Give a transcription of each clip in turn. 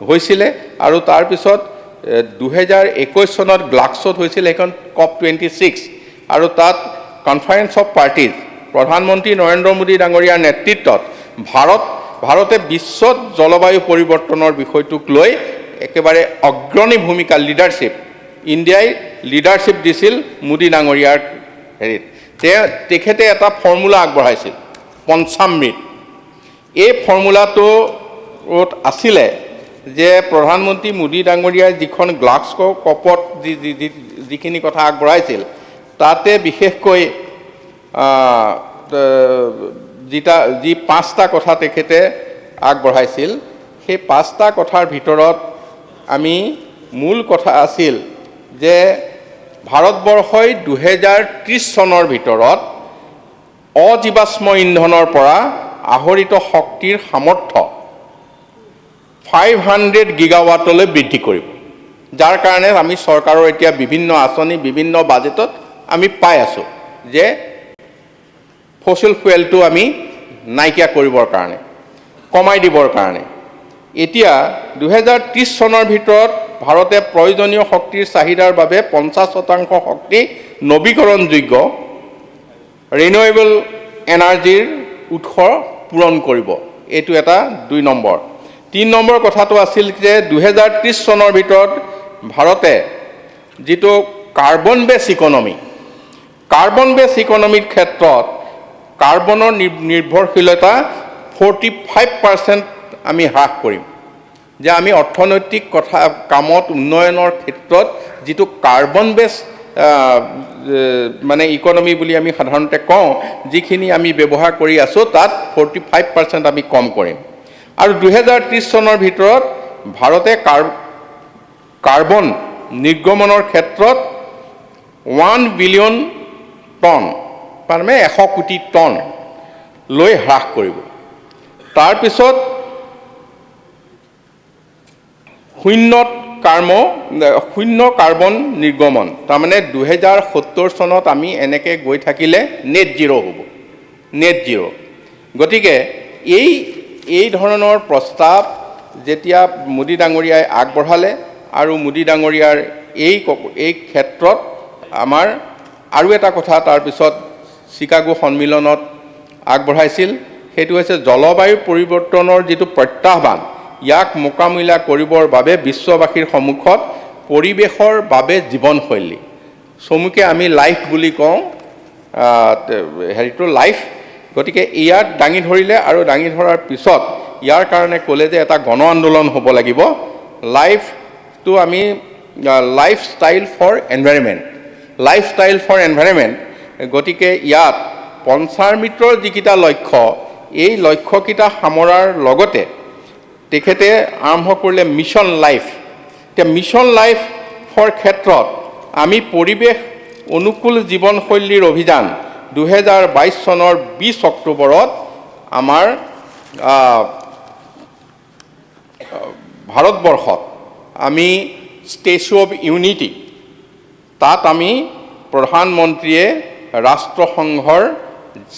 হৈছিলে আৰু তাৰ পিছত 2021 চনত গ্লাক্সত হৈছিল এখন COP26 আৰু তাত কনফাৰেন্স অফ পাৰ্টিজ প্ৰধানমন্ত্ৰী নৰেন্দ্ৰ মোদী ডাঙৰীয়াৰ নেতৃত্বত ভাৰতে বিশ্বত জলবায়ু পৰিৱৰ্তনৰ বিষয়টোক লৈ একেবাৰে অগ্ৰণী ভূমিকা লিডাৰশ্বিপ ইণ্ডিয়াই লিডাৰশ্বিপ দিছিল মোদী ডাঙৰীয়াৰ হেৰিত তেখেতে এটা ফৰ্মুলা আগবঢ়াইছিল পঞ্চামৃত এই ফৰ্মুলাটোত আছিলে যে প্ৰধানমন্ত্ৰী মোদী ডাঙৰীয়াই যিখন গ্লাক্সগো কপত যিখিনি কথা আগবঢ়াইছিল তাতে বিশেষকৈ যি পাঁচটা কথা তেখেতে আগবঢ়াইছিল সেই পাঁচটা কথাৰ ভিতৰত আমি মূল কথা আছিল যে ভাৰতবৰ্ষই 2030 চনৰ ভিতৰত অজীৱাশ্ম ইন্ধনৰ পৰা আহৰিত শক্তিৰ সামৰ্থ্য 500 গিগাৱাটলৈ বৃদ্ধি কৰিব যাৰ কাৰণে আমি চৰকাৰৰ এতিয়া বিভিন্ন আঁচনি বিভিন্ন বাজেটত আমি পাই আছো যে ফসিল ফুয়েলটো আমি নাইকিয়া কৰিবৰ কাৰণে কমাই দিবৰ কাৰণে এতিয়া 2030 চনৰ ভিতৰত ভাৰতে প্ৰয়োজনীয় শক্তিৰ চাহিদাৰ বাবে 50% শক্তি নৱীকৰণযোগ্য ৰিনিউৱেবল এনাৰ্জিৰ উৎস পূৰণ কৰিব এইটো এটা 2 নম্বৰ 3 নম্বৰ কথাটো আছিল যে 2030 চনৰ ভিতৰত ভাৰতে যেটো কাৰ্বন বেছ ইকনমিৰ ক্ষেত্ৰত কাৰ্বনৰ নিৰ্ভৰশীলতা 45% আমি হ্ৰাস কৰিম যে আমি অৰ্থনৈতিক কথা কামত উন্নয়নৰ ক্ষেত্ৰত যেটো কাৰ্বন বেছ মানে ইকনমি বুলি আমি সাধাৰণতে কওঁ যিখিনি আমি ব্যৱহাৰ কৰি আছো তাত 45% আমি কম কৰিম আৰু 2030 চনৰ ভিতৰত ভাৰতে কাৰ্বন নিৰ্গমনৰ ক্ষেত্ৰত 1 বিলিয়ন টন মানে 100 কোটি টন লৈ হ্ৰাস কৰিব তাৰ পিছত শূন্য কাৰ্বন নিৰ্গমন তাৰমানে 2070 চনত আমি এনেকৈ গৈ থাকিলে নেট জিৰ' হ'ব নেট জিৰ' গতিকে এই ধৰণৰ প্ৰস্তাৱ যেতিয়া মোদী ডাঙৰীয়াই আগবঢ়ালে আৰু মোদী ডাঙৰীয়াৰ এই ক্ষেত্ৰত আমাৰ আৰু এটা কথা তাৰ পিছত চিকাগো সন্মিলনত আগবঢ়াইছিল সেইটো হৈছে জলবায়ু পৰিৱৰ্তনৰ যেটো প্ৰত্যাহ্বান ইয়াক মোকাবিলা কৰিবৰ বাবে বিশ্ববাসীৰ সন্মুখত পৰিৱেশৰ বাবে জীৱনশৈলী চমুকে আমি লাইফ বুলি কওঁ হেৰিটো লাইফ গতিকে ইয়াক দাঙি ধৰিলে আৰু দাঙি ধৰাৰ পিছত ইয়াৰ কাৰণে ক'লে যে এটা গণ আন্দোলন হ'ব লাগিব লাইফটো আমি লাইফষ্টাইল ফৰ এনভাইৰনমেণ্ট গতিকে ইয়াত পঞ্চামৃতৰ যিকেইটা লক্ষ্য এই লক্ষ্যকেইটা সামৰাৰ লগতে তেখেতে আৰম্ভ কৰিলে মিছন লাইফ এতিয়া মিছন লাইফৰ ক্ষেত্ৰত আমি পৰিৱেশ অনুকূল জীৱনশৈলীৰ অভিযান 2022 চনৰ 20 অক্টোবৰত আমাৰ ভাৰতবৰ্ষত আমি ষ্টেচু অফ ইউনিটি তাত আমি প্ৰধানমন্ত্ৰীয়ে ৰাষ্ট্ৰসংঘৰ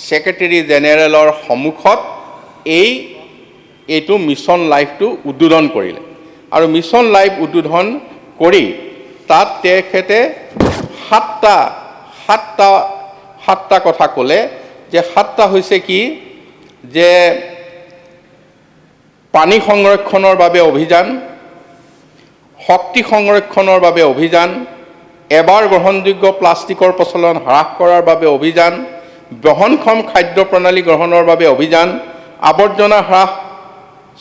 সেক্ৰেটাৰী জেনেৰেলৰ সন্মুখত এইটো মিছন লাইফটো উদ্বোধন কৰিলে আৰু মিছন লাইফ উদ্বোধন কৰি তাত তেখেতে সাতটা কথা ক'লে যে সাতটা হৈছে কি যে পানী সংৰক্ষণৰ বাবে অভিযান শক্তি সংৰক্ষণৰ বাবে অভিযান এবাৰ গ্ৰহণযোগ্য প্লাষ্টিকৰ প্ৰচলন হ্ৰাস কৰাৰ বাবে অভিযান বহনক্ষম খাদ্য প্ৰণালী গ্ৰহণৰ বাবে অভিযান আৱৰ্জনা হ্ৰাস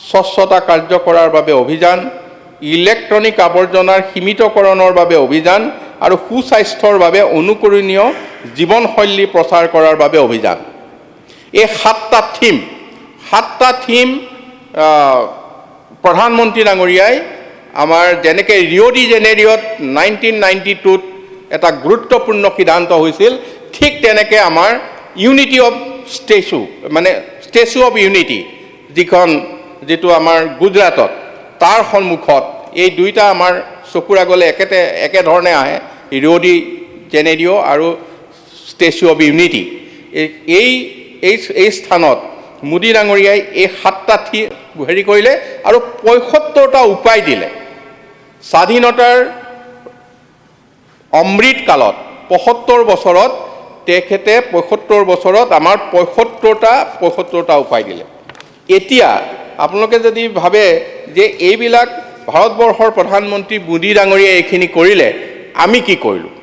স্বচ্ছতা কাৰ্য কৰাৰ বাবে অভিযান ইলেক্ট্ৰনিক আৱৰ্জনাৰ সীমিতকৰণৰ বাবে অভিযান আৰু সুস্বাস্থ্যৰ বাবে অনুকৰণীয় জীৱনশৈলী প্ৰচাৰ কৰাৰ বাবে অভিযান এই সাতটা থিম প্ৰধানমন্ত্ৰী ডাঙৰীয়াই আমাৰ যেনেকে ৰিঅ' ডি জেনেৰিঅ'ত 1992ত এটা গুৰুত্বপূৰ্ণ সিদ্ধান্ত হৈছিল ঠিক তেনেকে আমাৰ unity of statue of unity যেটো আমাৰ গুজৰাটত তাৰ সন্মুখত এই দুইটা আমাৰ চকুৰ আগলৈ একেধৰণে আহে ৰিঅ' ডি জেনেৰিঅ' আৰু ষ্টেচু অফ ইউনিটি এই স্থানত মোদী ডাঙৰীয়াই এই 7টা হেৰি কৰিলে আৰু 75টা উপায় দিলে। স্বাধীনতাৰ অমৃত কালত 75 বছৰত তেখেতে 75 বছৰত আমাৰ 75টা উপায় দিলে। এতিয়া আপোনালোকে যদি ভাবে যে এইবিলাক ভাৰতবৰ্ষৰ প্ৰধানমন্ত্ৰী মোদী ডাঙৰীয়াই এইখিনি কৰিলে, আমি কি কৰিলোঁ?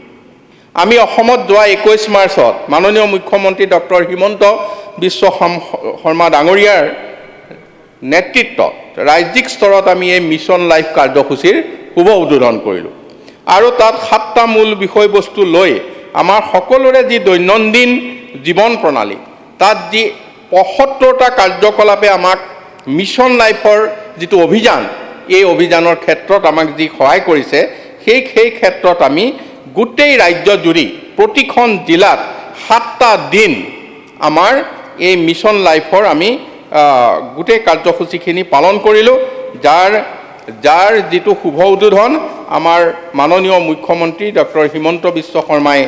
আমি অসমত যোৱা 21 মাৰ্চত মাননীয় মুখ্যমন্ত্ৰী ডক্টৰ হিমন্ত বিশ্ব শৰ্মা ডাঙৰীয়াৰ নেতৃত্বত ৰাজ্যিক স্তৰত আমি এই মিছন লাইফ কাৰ্যসূচীৰ শুভ উদ্বোধন কৰিলোঁ আৰু তাত 7টা মূল বিষয়বস্তু লৈ আমাৰ সকলোৰে যি দৈনন্দিন জীৱন প্ৰণালী, তাত যি 75টা কাৰ্যকলাপে আমাক মিছন লাইফৰ যিটো অভিযান, এই অভিযানৰ ক্ষেত্ৰত আমাক যি সহায় কৰিছে, সেই ক্ষেত্ৰত আমি গোটেই ৰাজ্য জুৰি প্ৰতিখন জিলাত 7টা দিন আমাৰ এই মিছন লাইফৰ আমি গোটেই কাৰ্যসূচীখিনি পালন কৰিলোঁ, যাৰ যিটো শুভ উদ্বোধন আমাৰ মাননীয় মুখ্যমন্ত্ৰী ডক্টৰ হিমন্ত বিশ্ব শৰ্মাই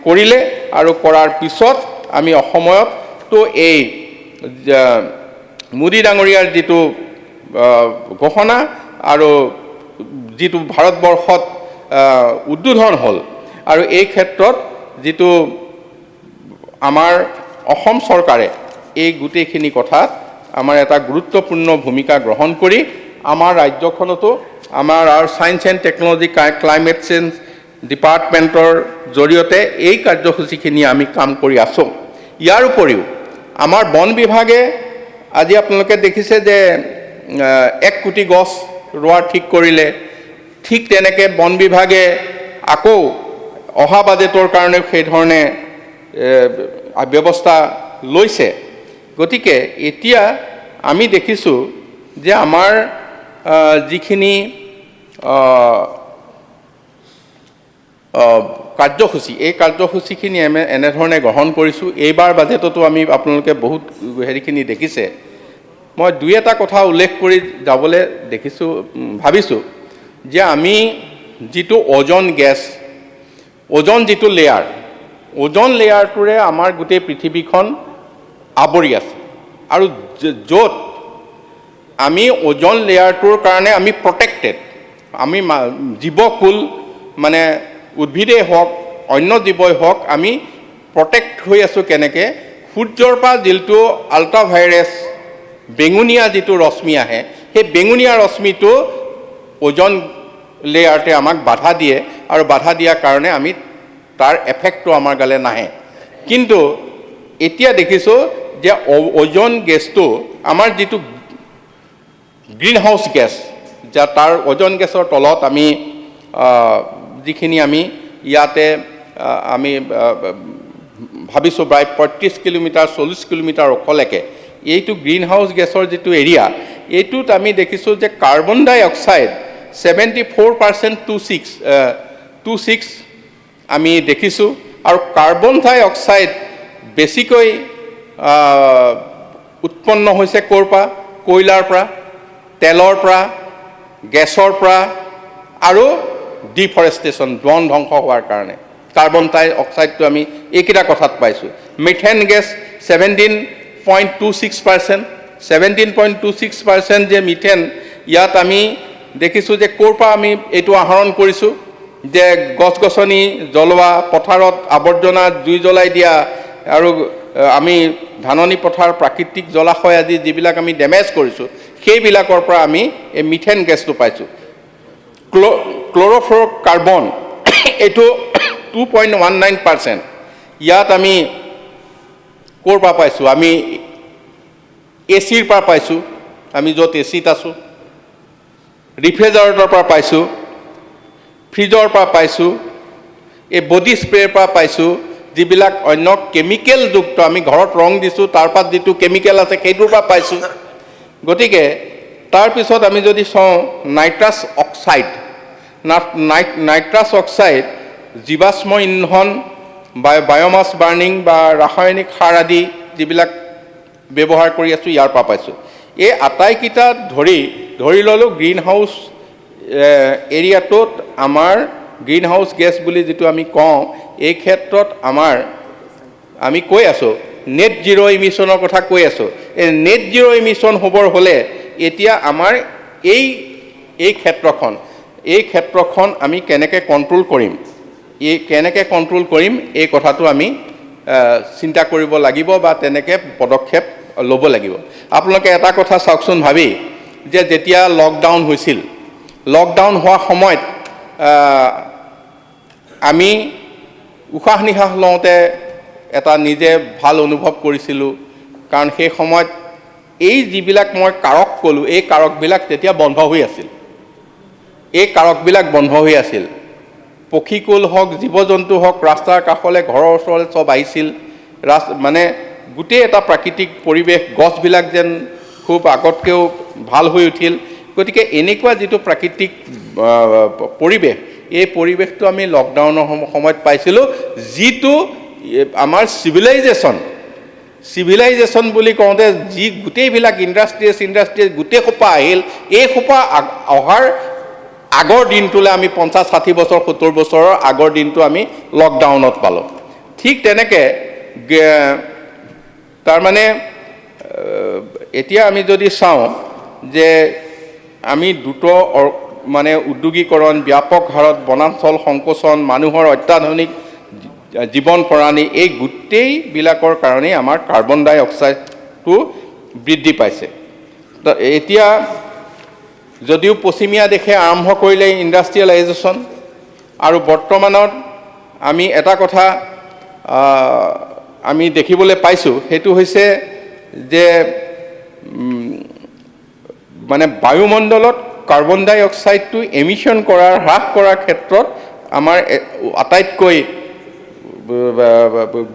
কৰিলে আৰু কৰাৰ পিছত আমি অসমতো এই মোদী ডাঙৰীয়াৰ যিটো ঘোষণা আৰু যিটো ভাৰতবৰ্ষত উদ্বোধন হ'ল আৰু এই ক্ষেত্ৰত যিটো আমাৰ অসম চৰকাৰে এই গোটেইখিনি কথাত আমাৰ এটা গুৰুত্বপূৰ্ণ ভূমিকা গ্ৰহণ কৰি আমাৰ ৰাজ্যখনতো আমাৰ science and technology climate change ডিপাৰ্টমেণ্টৰ জৰিয়তে এই কাৰ্যসূচীখিনি আমি কাম কৰি আছোঁ। ইয়াৰ উপৰিও আমাৰ বন বিভাগে আজি আপোনালোকে দেখিছে যে 1 কোটি গছ ৰোৱাৰ ঠিক কৰিলে। ঠিক তেনেকৈ বন বিভাগে আকৌ অহা বাজেটৰ কাৰণে সেইধৰণে ব্যৱস্থা লৈছে। গতিকে এতিয়া আমি দেখিছোঁ যে আমাৰ যিখিনি কাৰ্যসূচী, এই কাৰ্যসূচীখিনি এনেধৰণে গ্ৰহণ কৰিছোঁ। এইবাৰ বাজেটতো আমি আপোনালোকে বহুত হেৰিখিনি দেখিছে। মই 2-এটা কথা উল্লেখ কৰি যাবলৈ ভাবিছোঁ যে আমি যিটো অজন গেছ, অজন যিটো লেয়াৰ, অজন লেয়াৰটোৰে আমাৰ গোটেই পৃথিৱীখন আৱৰি আছে আৰু য'ত আমি অজন লেয়াৰটোৰ কাৰণে আমি প্ৰটেক্টেড, আমি জীৱকুল মানে উদ্ভিদেই হওক অন্য জীৱই হওক আমি প্ৰটেক্ট হৈ আছোঁ কেনেকৈ? সূৰ্যৰ পৰা যিটো আল্ট্ৰাভাইলেট বেঙুনীয়া যিটো ৰশ্মি আহে, সেই বেঙুনীয়া ৰশ্মিটো অজন লেয়াৰতে আমাক বাধা দিয়ে আৰু বাধা দিয়াৰ কাৰণে আমি তাৰ এফেক্টটো আমাৰ গালে নাহে। কিন্তু এতিয়া দেখিছোঁ যে অজন গেছটো আমাৰ যিটো গ্ৰীণ হাউচ গেছ, যা তাৰ অজন গেছৰ তলত আমি যিখিনি আমি ইয়াতে আমি ভাবিছোঁ প্ৰায় 35 কিলোমিটাৰ 40 কিলোমিটাৰ ওখলৈকে এইটো গ্ৰীণ হাউচ গেছৰ যিটো এৰিয়া, এইটোত আমি দেখিছোঁ যে কাৰ্বন ডাই অক্সাইড 74% 26 আমি দেখিছোঁ আৰু কাৰ্বন ডাই অক্সাইড বেছিকৈ উৎপন্ন হৈছে ক'ৰ পৰা? কয়লাৰ পৰা, তেলৰ পৰা, গেছৰ পৰা আৰু ডিফৰেষ্টেশ্যন, বন ধ্বংস হোৱাৰ কাৰণে কাৰ্বন ডাই অক্সাইডটো আমি এইকেইটা কথাত পাইছোঁ। মিথেন গেছ 17.26% যে মিথেন, ইয়াত আমি দেখিছোঁ যে ক'ৰ পৰা আমি এইটো আহৰণ কৰিছোঁ যে গছ গছনি জ্বলোৱা, পথাৰত আৱৰ্জনা জুই জ্বলাই দিয়া আৰু আমি ধাননি পথাৰ প্ৰাকৃতিক জলাশয় আদি যিবিলাক আমি ডেমেজ কৰিছোঁ, সেইবিলাকৰ পৰা আমি এই মিথেন গেছটো পাইছোঁ। ক্ল'ৰ'ফ্ল'ৰ কাৰ্বন এইটো 2.19%, ইয়াত আমি ক'ৰ পৰা পাইছোঁ? আমি এচিৰ পৰা পাইছোঁ, আমি য'ত এচিত আছোঁ, ৰিফ্ৰিজাৰেটৰৰ পৰা পাইছোঁ, ফ্ৰিজৰ পৰা পাইছোঁ, এই বডি স্প্ৰেৰ পৰা পাইছোঁ, যিবিলাক অন্য কেমিকেলযুক্ত, আমি ঘৰত ৰং দিছোঁ তাৰ পৰা যিটো কেমিকেল আছে সেইটোৰ পৰা পাইছোঁ। গতিকে তাৰপিছত আমি যদি চাওঁ নাইট্ৰাছ অক্সাইড, নাইট্ৰাছ অক্সাইড জীৱাশ্ম ইন্ধন, বায়'মাছ বাৰ্ণিং বা ৰাসায়নিক সাৰ আদি যিবিলাক ব্যৱহাৰ কৰি আছোঁ ইয়াৰ পৰা পাইছোঁ। এই আটাইকেইটা ধৰি ল'লোঁ গ্ৰীণ হাউচ এৰিয়াটোত আমাৰ গ্ৰীণ হাউচ গেছ বুলি যিটো আমি কওঁ, এই ক্ষেত্ৰত আমি কৈ আছোঁ নেট জিৰ' ইমিশ্যনৰ কথা কৈ আছোঁ। এই নেট জিৰ' ইমিশ্যন হ'বৰ হ'লে এতিয়া আমাৰ এই ক্ষেত্ৰখন আমি কেনেকৈ কণ্ট্ৰল কৰিম, এই কথাটো আমি চিন্তা কৰিব লাগিব বা তেনেকৈ পদক্ষেপ ল'ব লাগিব। আপোনালোকে এটা কথা চাওকচোন ভাবি, যে যেতিয়া লকডাউন হৈছিল, লকডাউন হোৱাৰ সময়ত আমি উশাহ নিশাহ লওঁতে এটা নিজে ভাল অনুভৱ কৰিছিলোঁ, কাৰণ সেই সময়ত এই যিবিলাক মই কাৰক ক'লোঁ, এই কাৰকবিলাক তেতিয়া বন্ধ হৈ আছিল। পক্ষীকুল হওক, জীৱ জন্তু হওক, ৰাস্তাৰ কাষলৈ, ঘৰৰ ওচৰলৈ চব আহিছিল। মানে গোটেই এটা প্ৰাকৃতিক পৰিৱেশ, গছবিলাক যেন খুব আগতকৈও ভাল হৈ উঠিল। গতিকে এনেকুৱা যিটো প্ৰাকৃতিক পৰিৱেশ, এই পৰিৱেশটো আমি লকডাউনৰ সময়ত পাইছিলোঁ, যিটো আমাৰ চিভিলাইজেশ্যন বুলি কওঁতে যি গোটেইবিলাক ইণ্ডাষ্ট্ৰিজ গোটেই সোপা আহিল, এই সোপা অহাৰ আগৰ দিনটোলৈ আমি 50-60 বছৰ 70 বছৰৰ আগৰ দিনটো আমি লকডাউনত পালোঁ। ঠিক তেনেকৈ তাৰমানে এতিয়া আমি যদি চাওঁ যে আমি দ্ৰুত মানে উদ্যোগীকৰণ, ব্যাপক হাৰত বনাঞ্চল সংকোচন, মানুহৰ অত্যাধুনিক জীৱন প্ৰণালী, এই গোটেইবিলাকৰ কাৰণেই আমাৰ কাৰ্বন ডাই অক্সাইডটো বৃদ্ধি পাইছে। এতিয়া যদিও পশ্চিমীয়া দেশে আৰম্ভ কৰিলে ইণ্ডাষ্ট্ৰিয়েলাইজেশ্যন, আৰু বৰ্তমানত আমি এটা কথা আমি দেখিবলৈ পাইছোঁ, সেইটো হৈছে যে মানে বায়ুমণ্ডলত কাৰ্বন ডাই অক্সাইডটো এমিশ্যন হ্ৰাস কৰাৰ ক্ষেত্ৰত আমাৰ আটাইতকৈ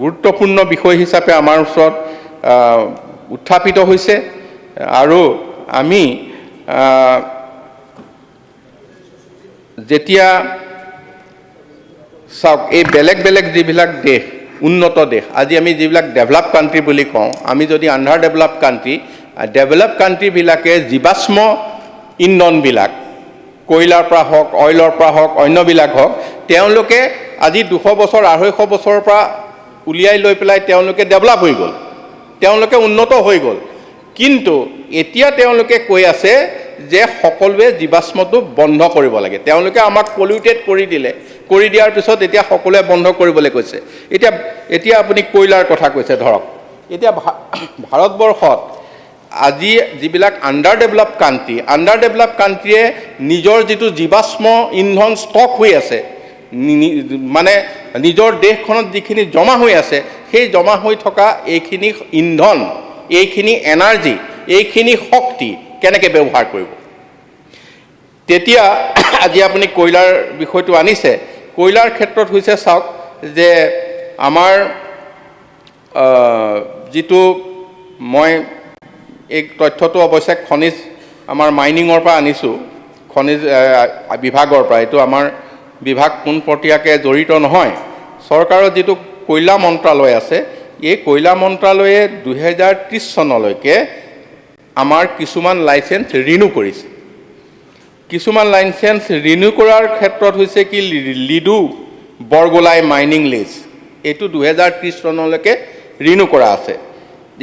গুৰুত্বপূৰ্ণ বিষয় হিচাপে আমাৰ ওচৰত উত্থাপিত হৈছে। আৰু আমি যেতিয়া চাওক, এই বেলেগ যিবিলাক দেশ, উন্নত দেশ, আজি আমি যিবিলাক ডেভেলপ কাণ্ট্ৰি বুলি কওঁ, আমি যদি আণ্ডাৰ ডেভেলপ কাণ্ট্ৰিবিলাকে জীৱাশ্ম ইন্ধনবিলাক, কয়লাৰ পৰা হওক, অইলৰ পৰা হওক, অন্যবিলাক হওক, তেওঁলোকে আজি 200 বছৰ 250 বছৰৰ পৰা উলিয়াই লৈ পেলাই তেওঁলোকে ডেভেলপ হৈ গ'ল, তেওঁলোকে উন্নত হৈ গ'ল। কিন্তু এতিয়া তেওঁলোকে কৈ আছে যে সকলোৱে জীৱাশ্মটো বন্ধ কৰিব লাগে। তেওঁলোকে আমাক পলিউটেড কৰি দিয়াৰ পিছত এতিয়া সকলোৱে বন্ধ কৰিবলৈ কৈছে। এতিয়া আপুনি কয়লাৰ কথা কৈছে, ধৰক এতিয়া ভাৰতবৰ্ষত আজি যিবিলাক আণ্ডাৰ ডেভেলপ কাণ্ট্ৰিয়ে নিজৰ যিটো জীৱাশ্ম ইন্ধন ষ্টক হৈ আছে, মানে নিজৰ দেশখনত যিখিনি জমা হৈ আছে, সেই জমা হৈ থকা এইখিনি ইন্ধন, এইখিনি এনাৰ্জি, এইখিনি শক্তি কেনেকৈ ব্যৱহাৰ কৰিব। তেতিয়া আজি আপুনি কয়লাৰ বিষয়টো আনিছে। কয়লাৰ ক্ষেত্ৰত হৈছে, চাওক যে আমাৰ যিটো মই এই তথ্যটো অৱশ্যে খনিজ আমাৰ মাইনিঙৰ পৰা আনিছোঁ, খনিজ বিভাগৰ পৰা। এইটো আমাৰ বিভাগ পোনপটীয়াকৈ জড়িত নহয়। চৰকাৰৰ যিটো কয়লা মন্ত্ৰালয় আছে, এই কয়লা মন্ত্ৰালয়ে 2030 চনলৈকে আমাৰ কিছুমান লাইচেঞ্চ ৰিনিউ কৰিছে। কিছুমান লাইচেঞ্চ ৰিনিউ কৰাৰ ক্ষেত্ৰত হৈছে কি, লিডু বৰগোলাই মাইনিং লিজ, এইটো 2030 চনলৈকে ৰিনিউ কৰা আছে।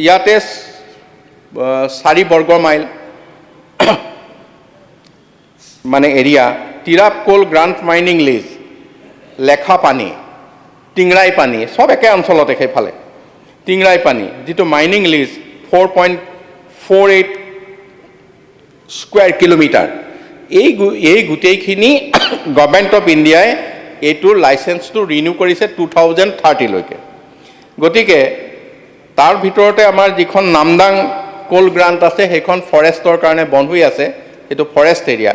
ইয়াতে 4 বৰ্গ মাইল মানে এৰিয়া, তিৰাপ কোল গ্ৰাণ্ট মাইনিং লিজ, লেখা পানী, টিংৰাই পানী, চব একে অঞ্চলতে সেইফালে। টিংৰাই পানী যিটো মাইনিং লিজ 4.48 স্কুৱেৰ কিলোমিটাৰ, এই গোটেইখিনি গভৰ্ণমেণ্ট অফ ইণ্ডিয়াই এইটোৰ লাইচেঞ্চটো ৰিনিউ কৰিছে 2030লৈকে। গতিকে তাৰ ভিতৰতে আমাৰ যিখন নামদাং কোল গ্ৰাণ্ট আছে, সেইখন ফৰেষ্টৰ কাৰণে বন্ধ হৈ আছে, সেইটো ফৰেষ্ট এৰিয়া।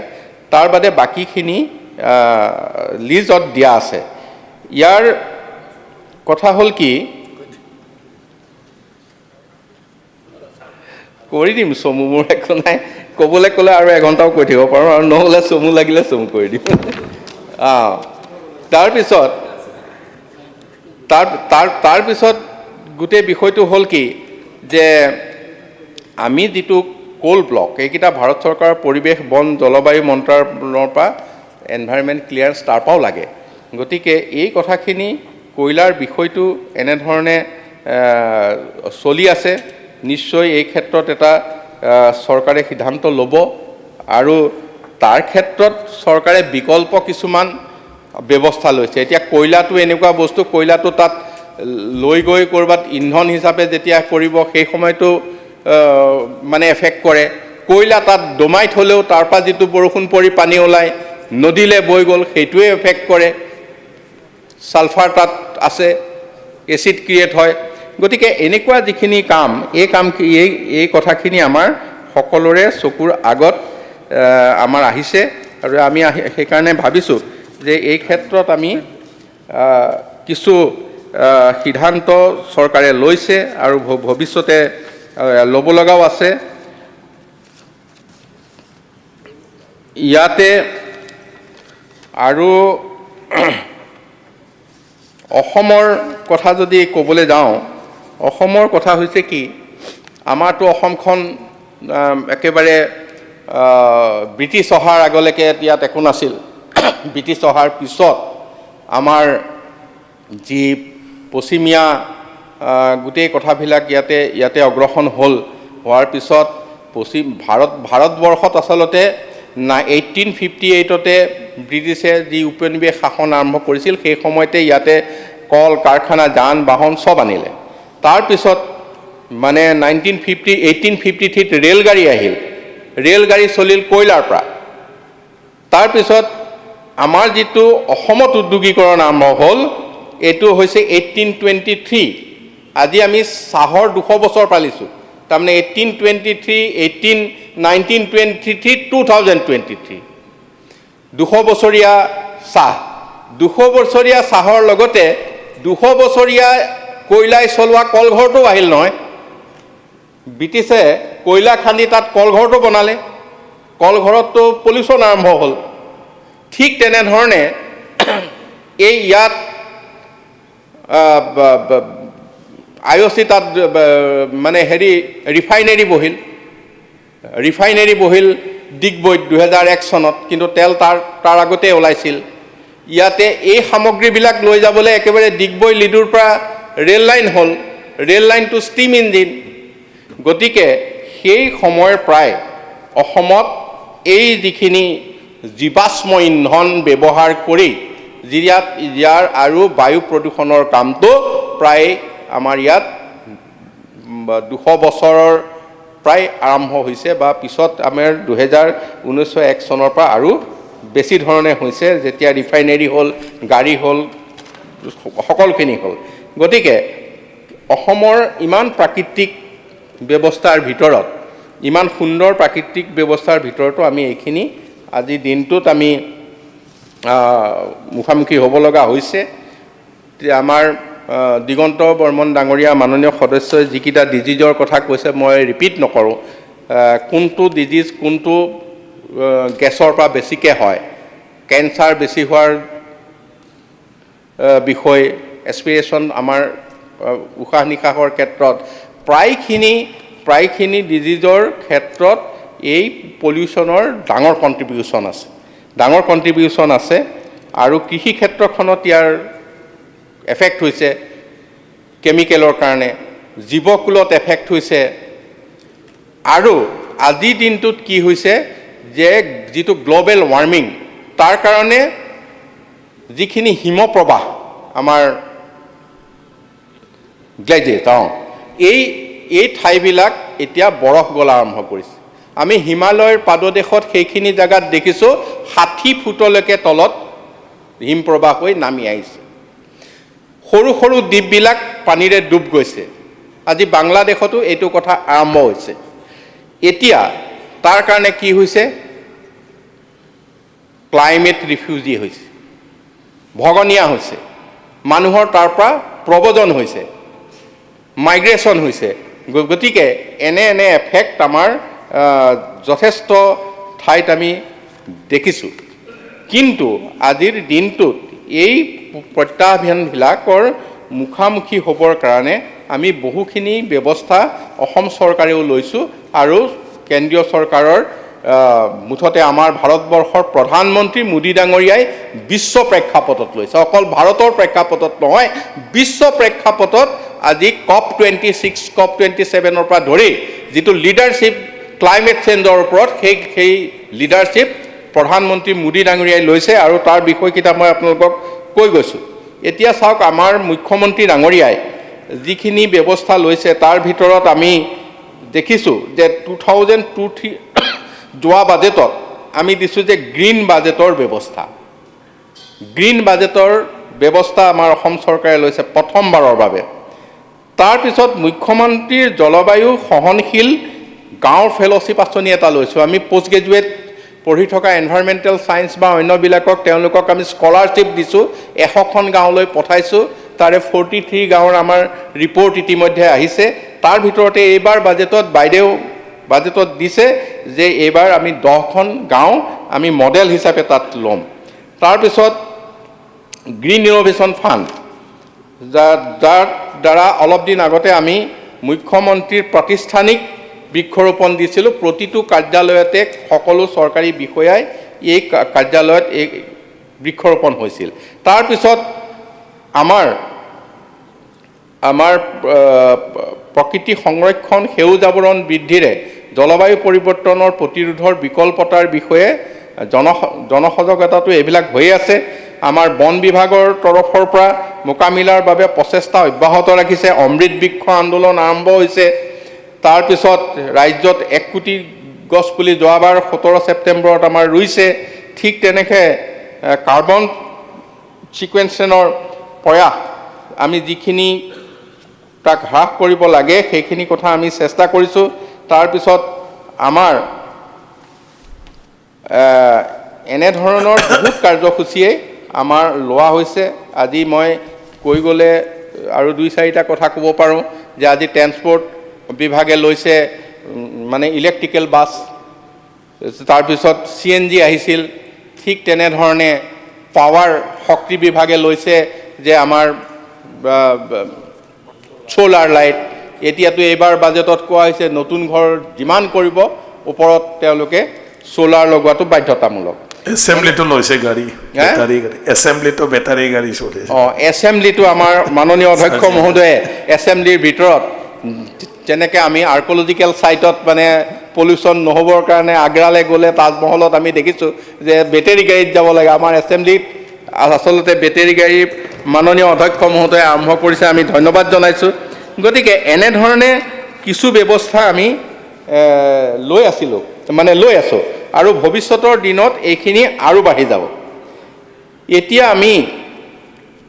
তাৰ বাদে বাকীখিনি লিজত দিয়া আছে। ইয়াৰ কথা হ'ল কি, কৰি দিম চমু, মোৰ একো নাই, ক'বলৈ ক'লে আৰু এঘণ্টাও কৈ থাকিব পাৰোঁ, আৰু নহ'লে চমু লাগিলে চমু কৰি দিম। তাৰপিছত গোটেই বিষয়টো হ'ল কি, যে আমি যিটো কোল ব্লক, এইকেইটা ভাৰত চৰকাৰৰ পৰিৱেশ বন জলবায়ু মন্ত্ৰালয়ৰ পৰা এনভাইৰনমেণ্ট ক্লিয়াৰেঞ্চ তাৰ পৰাও লাগে। গতিকে এই কথাখিনি কয়লাৰ বিষয়টো এনেধৰণে চলি আছে নিশ্চয় এই ক্ষেত্ৰত এটা চৰকাৰে সিদ্ধান্ত ল'ব আৰু তাৰ ক্ষেত্ৰত চৰকাৰে বিকল্প কিছুমান ব্যৱস্থা লৈছে এতিয়া কয়লাটো এনেকুৱা বস্তু কয়লাটো তাত লৈ গৈ ক'ৰবাত ইন্ধন হিচাপে যেতিয়া কৰিব সেই সময়তো মানে এফেক্ট কৰে কয়লা তাত দমাই থ'লেও তাৰ পৰা যিটো বৰষুণ পৰি পানী ওলায় নদীলৈ বৈ গ'ল সেইটোৱে এফেক্ট কৰে সালফাৰ তাত আছে এচিড ক্ৰিয়েট হয় গতিকে এনেকুৱা যিখিনি কাম এই কথাখিনি আমাৰ সকলোৰে চকুৰ আগত আমাৰ আহিছে আৰু আমি সেইকাৰণে ভাবিছোঁ যে এই ক্ষেত্ৰত আমি কিছু সিদ্ধান্ত চৰকাৰে লৈছে আৰু ভৱিষ্যতে ল'ব লগাও আছে ইয়াতে আৰু অসমৰ কথা যদি ক'বলৈ যাওঁ অসমৰ কথা হৈছে কি আমাৰতো অসমখন একেবাৰে ব্ৰিটিছ অহাৰ আগলৈকে ইয়াত একো নাছিল ব্ৰিটিছ অহাৰ পিছত আমাৰ যি পশ্চিমীয়া গোটেই কথাবিলাক ইয়াতে অগ্ৰসৰ হোৱাৰ পিছত ভাৰতবৰ্ষত আচলতে 1858তে ব্ৰিটিছে যি উপনিৱেশ শাসন আৰম্ভ কৰিছিল সেই সময়তে ইয়াতে কল কাৰখানা যান বাহন সব আনিলে তাৰপিছত মানে 1853ত ৰেলগাড়ী আহিল ৰেলগাড়ী চলিল কয়লাৰ পৰা তাৰপিছত আমাৰ যিটো অসমত উদ্যোগীকৰণ আৰম্ভ হ'ল এইটো হৈছে 1823 আজি আমি চাহৰ 200 বছৰ পালিছোঁ তাৰমানে 1923 2023 200 বছৰীয়া চাহ 200 বছৰীয়া চাহৰ লগতে 200 বছৰীয়া কয়লাই চলোৱা কলঘৰটো আহিল নহয় ব্ৰিটিছে কয়লা খান্দি তাত কলঘৰটো বনালে কলঘৰততো পলিউশ্যন আৰম্ভ হ'ল ঠিক তেনেধৰণে এই ইয়াত IOC তাত মানে ৰিফাইনেৰী বহিল ডিগবৈত 2001 চনত কিন্তু তেল তাৰ আগতে ওলাইছিল ইয়াতে এই সামগ্ৰীবিলাক লৈ যাবলৈ একেবাৰে ডিগবৈ লিডুৰ পৰা ৰেল লাইন হ'ল ৰেল লাইনটো ষ্টিম ইঞ্জিন গতিকে সেই সময়ৰ প্ৰায় অসমত এই যিখিনি জীৱাশ্ম ইন্ধন ব্যৱহাৰ কৰি ইয়াৰ আৰু বায়ু প্ৰদূষণৰ কামটো প্ৰায় আমাৰ ইয়াত 200 বছৰৰ প্ৰায় আৰম্ভ হৈছে বা পিছত আমাৰ 1901 চনৰ পৰা আৰু বেছি ধৰণে হৈছে যেতিয়া ৰিফাইনেৰী হ'ল গাড়ী হ'ল সকলোখিনি হ'ল গতিকে অসমৰ ইমান প্ৰাকৃতিক ব্যৱস্থাৰ ভিতৰত ইমান সুন্দৰ প্ৰাকৃতিক ব্যৱস্থাৰ ভিতৰতো আমি এইখিনি আজি দিনটোত আমি মুখামুখি হ'ব লগা হৈছে আমাৰ দিগন্ত বৰ্মন ডাঙৰীয়া মাননীয় সদস্যই যিকেইটা ডিজিজৰ কথা কৈছে মই ৰিপিট নকৰোঁ কোনটো ডিজিজ কোনটো গেছৰ পৰা বেছিকৈ হয় কেঞ্চাৰ বেছি হোৱাৰ বিষয় এছপিৰেশ্যন আমাৰ উশাহ নিশাহৰ ক্ষেত্ৰত প্ৰায়খিনি ডিজিজৰ ক্ষেত্ৰত এই পলিউশ্যনৰ ডাঙৰ কণ্ট্ৰিবিউশ্যন আছে আৰু কৃষি ক্ষেত্ৰখনত ইয়াৰ এফেক্ট হৈছে কেমিকেলৰ কাৰণে জীৱকুলত এফেক্ট হৈছে আৰু আজিৰ দিনটোত কি হৈছে যে যিটো গ্ল'বেল ৱাৰ্মিং তাৰ কাৰণে যিখিনি হিমপ্ৰবাহ আমাৰ গ্লেচিয়াৰ এই ঠাইবিলাক এতিয়া বৰফ গলা আৰম্ভ কৰিছে আমি হিমালয়ৰ পাদদেশত সেইখিনি জায়গাত দেখিছোঁ 60 ফুটলৈকে তলত হিমপ্ৰবাহ হৈ নামি আহিছে সৰু সৰু দ্বীপবিলাক পানীৰে ডুব গৈছে আজি বাংলাদেশতো এইটো কথা আৰম্ভ হৈছে এতিয়া তাৰ কাৰণে কি হৈছে ক্লাইমেট ৰিফিউজি হৈছে ভগনীয়া হৈছে মানুহৰ তাৰ পৰা প্ৰব্ৰজন হৈছে মাইগ্ৰেশ্যন হৈছে গতিকে এনে এফেক্ট আমাৰ যথেষ্ট ঠাইত আমি দেখিছোঁ কিন্তু আজিৰ দিনটোত এই প্ৰত্যাহ্বানবিলাকৰ মুখামুখি হ'বৰ কাৰণে আমি বহুখিনি ব্যৱস্থা অসম চৰকাৰেও লৈছোঁ আৰু কেন্দ্ৰীয় চৰকাৰৰ মুঠতে আমাৰ ভাৰতবৰ্ষৰ প্ৰধানমন্ত্ৰী মোদী ডাঙৰীয়াই বিশ্ব প্ৰেক্ষাপটত লৈছে অকল ভাৰতৰ প্ৰেক্ষাপটত নহয় বিশ্ব প্ৰেক্ষাপটত আজি COP26 COP27 পৰা ধৰি যিটো লিডাৰশ্বিপ ক্লাইমেট চেঞ্জৰ ওপৰত সেই লিডাৰশ্বিপ প্ৰধানমন্ত্ৰী মোদী ডাঙৰীয়াই লৈছে আৰু তাৰ বিষয়কেইটা মই আপোনালোকক কৈ গৈছোঁ। এতিয়া চাওক আমাৰ মুখ্যমন্ত্ৰী ডাঙৰীয়াই যিখিনি ব্যৱস্থা লৈছে তাৰ ভিতৰত আমি দেখিছোঁ যে 2023 যোৱা বাজেটত আমি দিছোঁ যে গ্ৰীণ বাজেটৰ ব্যৱস্থা। গ্ৰীণ বাজেটৰ ব্যৱস্থা আমাৰ অসম চৰকাৰে লৈছে প্ৰথমবাৰৰ বাবে। তাৰপিছত মুখ্যমন্ত্ৰীৰ জলবায়ু সহনশীল গাঁৱৰ ফেলোশ্বিপ আঁচনি এটা লৈছোঁ। আমি পোষ্ট গ্ৰেজুৱেট পঢ়ি থকা এনভাইৰমেণ্টেল ছায়েন্স বা অন্যবিলাকক তেওঁলোকক আমি স্কলাৰশ্বিপ দিছোঁ, 100খন গাঁৱলৈ পঠাইছোঁ। তাৰে 43 গাঁৱৰ আমাৰ ৰিপৰ্ট ইতিমধ্যে আহিছে। তাৰ ভিতৰতে এইবাৰ বাজেটত বাইদেউ বাজেটত দিছে যে এইবাৰ আমি 10খন গাঁও আমি মডেল হিচাপে তাত ল'ম। তাৰপিছত গ্ৰীণ ইনোভেশ্যন ফাণ্ড, যাৰ দ্বাৰা অলপ দিন আগতে আমি মুখ্যমন্ত্ৰীৰ প্ৰতিষ্ঠানিক বৃক্ষৰোপণ দিছিলোঁ। প্ৰতিটো কাৰ্যালয়তে সকলো চৰকাৰী বিষয়াই এই কাৰ্যালয়ত এই বৃক্ষৰোপণ হৈছিল। তাৰপিছত আমাৰ প্ৰকৃতি সংৰক্ষণ, সেউজ আৱৰণ বৃদ্ধিৰে জলবায়ু পৰিৱৰ্তনৰ প্ৰতিৰোধৰ বিকল্পতাৰ বিষয়ে জনসজাগতাটো এইবিলাক হৈ আছে। আমাৰ বন বিভাগৰ তৰফৰ পৰা মোকামিলাৰ বাবে প্ৰচেষ্টা অব্যাহত ৰাখিছে। অমৃত বৃক্ষ আন্দোলন আৰম্ভ হৈছে। তাৰপিছত ৰাজ্যত 1 কোটি গছপুলি যোৱাবাৰ 17 ছেপ্টেম্বৰত আমাৰ ৰুইছে। ঠিক তেনেকৈ কাৰ্বন ছিকুৱেশ্যনৰ প্ৰয়াস আমি যিখিনি তাক হ্ৰাস কৰিব লাগে সেইখিনি কথা আমি চেষ্টা কৰিছোঁ। তাৰপিছত আমাৰ এনেধৰণৰ বহুত কাৰ্যসূচীয়ে আমাৰ লোৱা হৈছে। আজি মই কৈ গ'লে আৰু 2-4টা কথা ক'ব পাৰোঁ যে আজি ট্ৰেন্সপৰ্ট বিভাগে লৈছে মানে ইলেক্ট্ৰিকেল বাছ, তাৰপিছত CNG আহিছিল। ঠিক তেনেধৰণে পাৱাৰ শক্তি বিভাগে লৈছে যে আমাৰ চ'লাৰ লাইট। এতিয়াতো এইবাৰ বাজেটত কোৱা হৈছে নতুন ঘৰ যিমান কৰিব ওপৰত তেওঁলোকে চ'লাৰ লগোৱাটো বাধ্যতামূলক। এছেম্বলিটো লৈছে গাড়ী, বেটাৰী গাড়ী, এছেম্বলিটো বেটাৰী গাড়ী চলিছে। এছেম্বলিটো আমাৰ মাননীয় অধ্যক্ষ মহোদয়ে এছেম্বলিৰ ভিতৰত যেনেকৈ আমি আৰ্কলজিকেল ছাইটত মানে পলিউশ্যন নহ'বৰ কাৰণে আগ্ৰালৈ গ'লে তাজমহলত আমি দেখিছোঁ যে বেটেৰী গাড়ীত যাব লাগে। আমাৰ এছেম্বলিত আচলতে বেটেৰী গাড়ী মাননীয় অধ্যক্ষ মহোদয়ে আৰম্ভ কৰিছে, আমি ধন্যবাদ জনাইছোঁ। গতিকে এনেধৰণে কিছু ব্যৱস্থা আমি লৈ আছোঁ আৰু ভৱিষ্যতৰ দিনত এইখিনি আৰু বাঢ়ি যাব। এতিয়া আমি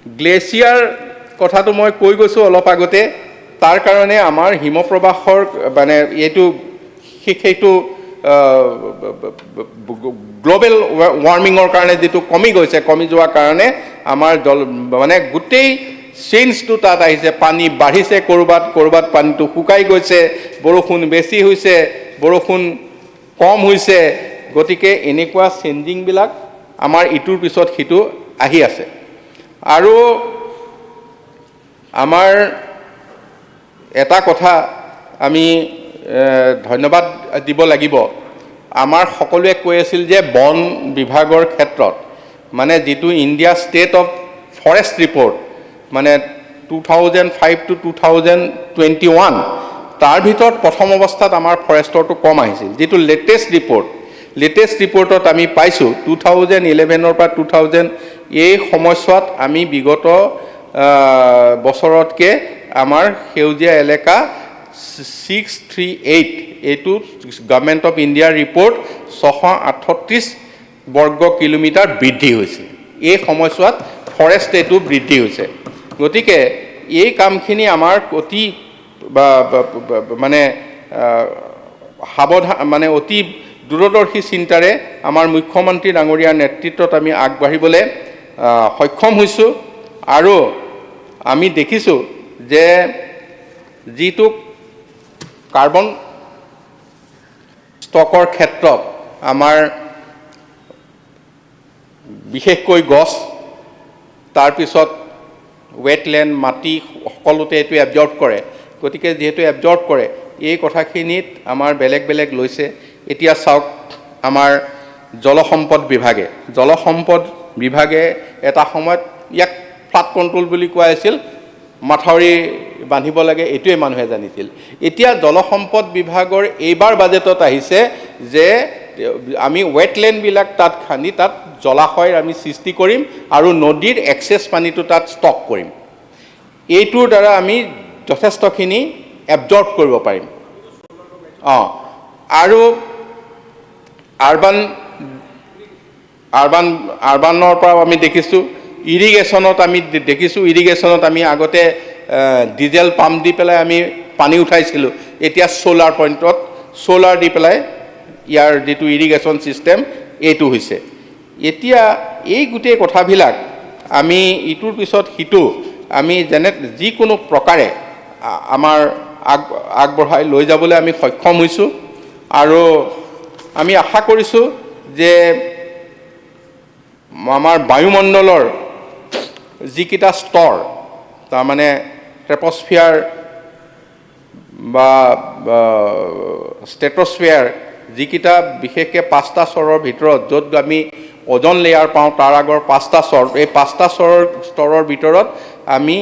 গ্লেচিয়াৰ কথাটো মই কৈ গৈছোঁ অলপ আগতে। তাৰ কাৰণে আমাৰ হিমপ্ৰবাহৰ মানে সেইটো গ্ল'বেল ৱাৰ্মিঙৰ কাৰণে যিটো কমি যোৱাৰ কাৰণে আমাৰ মানে গোটেই চেঞ্জটো তাত আহিছে। পানী বাঢ়িছে, ক'ৰবাত পানীটো শুকাই গৈছে, বৰষুণ বেছি হৈছে, বৰষুণ কম হৈছে। গতিকে এনেকুৱা চেঞ্জিংবিলাক আমাৰ ইটোৰ পিছত সিটো আহি আছে। আৰু আমাৰ এটা কথা আমি ধন্যবাদ দিব লাগিব। আমাৰ সকলোৱে কৈ আছিল যে বন বিভাগৰ ক্ষেত্ৰত মানে যিটো India state of forest report মানে 2005 to 2021 তাৰ ভিতৰত প্ৰথম অৱস্থাত আমাৰ ফৰেষ্টৰটো কম আহিছিল। যিটো লেটেষ্ট ৰিপৰ্টত আমি পাইছোঁ 2011 পৰা 2000 এই সময়ছোৱাত আমি বিগত বছৰতকৈ আমাৰ সেউজীয়া এলেকা 638 এইটো গভৰ্ণমেণ্ট অফ ইণ্ডিয়াৰ ৰিপৰ্ট 638 বৰ্গ কিলোমিটাৰ বৃদ্ধি হৈছে। এই সময়ছোৱাত ফৰেষ্ট এইটো বৃদ্ধি হৈছে। গতিকে এই কামখিনি আমাৰ অতি মানে সাৱধান মানে অতি দূৰদৰ্শী চিন্তাৰে আমাৰ মুখ্যমন্ত্ৰী ডাঙৰীয়াৰ নেতৃত্বত আমি আগবাঢ়িবলৈ সক্ষম হৈছোঁ। আৰু আমি দেখিছোঁ যে যিটো কাৰ্বন ষ্টকৰ ক্ষেত্ৰত আমাৰ বিশেষকৈ গছ, তাৰপিছত ৱেটলেণ্ড, মাটি সকলোতে এইটো এবজৰ্ব কৰে। গতিকে যিহেতু এবজৰ্ব কৰে এই কথাখিনিত আমাৰ বেলেগ লৈছে। এতিয়া চাওক আমাৰ জলসম্পদ বিভাগে এটা সময়ত ইয়াক ফ্লাড কণ্ট্ৰল বুলি কোৱা হৈছিল। মাথাউৰি বান্ধিব লাগে এইটোৱে মানুহে জানিছিল। এতিয়া জলসম্পদ বিভাগৰ এইবাৰ বাজেটত আহিছে যে আমি ৱেটলেণ্ডবিলাক তাত খান্দি তাত জলাশয়ৰ আমি সৃষ্টি কৰিম আৰু নদীৰ এক্সেছ পানীটো তাত ষ্টক কৰিম। এইটোৰ দ্বাৰা আমি যথেষ্টখিনি এবজৰ্ব কৰিব পাৰিম। আৰু আৰবানৰ পৰাও আমি দেখিছোঁ, ইৰিগেশ্যনত আমি আগতে ডিজেল পাম্প দি পেলাই আমি পানী উঠাইছিলোঁ, এতিয়া ছ'লাৰ পইণ্টত ছ'লাৰ দি পেলাই ইয়াৰ যিটো ইৰিগেশ্যন ছিষ্টেম এইটো হৈছে। এতিয়া এই গোটেই কথাবিলাক আমি ইটোৰ পিছত সিটো আমি যিকোনো প্ৰকাৰে আমাৰ আগবঢ়াই লৈ যাবলৈ আমি সক্ষম হৈছোঁ আৰু আমি আশা কৰিছোঁ যে আমাৰ বায়ুমণ্ডলৰ যিকেইটা স্তৰ তাৰমানে ট্ৰেপস্ফিয়াৰ বা ষ্ট্ৰেটস্ফিয়াৰ যিকেইটা বিশেষকৈ 5টা স্তৰৰ ভিতৰত য'ত আমি অজন লেয়াৰ পাওঁ তাৰ আগৰ 5টা স্তৰ, এই 5টা স্তৰৰ ভিতৰত আমি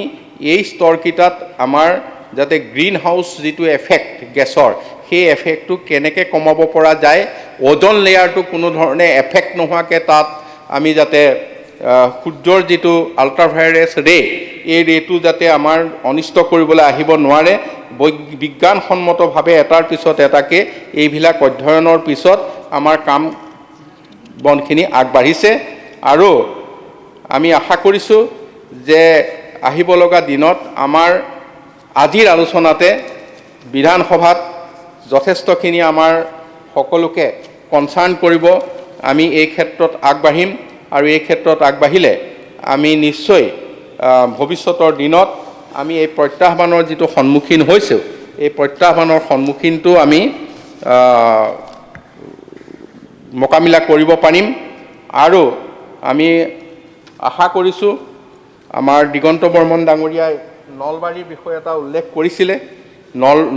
এই স্তৰকেইটাত আমাৰ যাতে গ্ৰীণ হাউচ যিটো এফেক্ট গেছৰ সেই এফেক্টটো কেনেকৈ কমাব পৰা যায়, অজন লেয়াৰটো কোনো ধৰণে এফেক্ট নোহোৱাকৈ তাত আমি যাতে সূৰ্যৰ যিটো আল্ট্ৰাভায়োলেট ৰে এই ৰেটো যাতে আমাৰ অনিষ্ট কৰিবলৈ আহিব নোৱাৰে, বিজ্ঞানসন্মতভাৱে এটাৰ পিছত এটাকৈ এইবিলাক অধ্যয়নৰ পিছত আমাৰ কাম বনখিনি আগবাঢ়িছে আৰু আমি আশা কৰিছোঁ যে আহিব লগা দিনত আমাৰ আজিৰ আলোচনাতে বিধানসভাত যথেষ্টখিনি আমাৰ সকলোকে কনচাৰ্ণ কৰিব। আমি এই ক্ষেত্ৰত আগবাঢ়িম আৰু এই ক্ষেত্ৰত আগবাঢ়িলে আমি নিশ্চয় ভৱিষ্যতৰ দিনত আমি এই প্ৰত্যাহ্বানৰ যিটো সন্মুখীন হৈছোঁ এই প্ৰত্যাহ্বানৰ সন্মুখীনটো আমি মোকাবিলা কৰিব পাৰিম আৰু আমি আশা কৰিছোঁ আমাৰ দিগন্ত বৰ্মন ডাঙৰীয়াই নলবাৰীৰ বিষয়ে এটা উল্লেখ কৰিছিলে।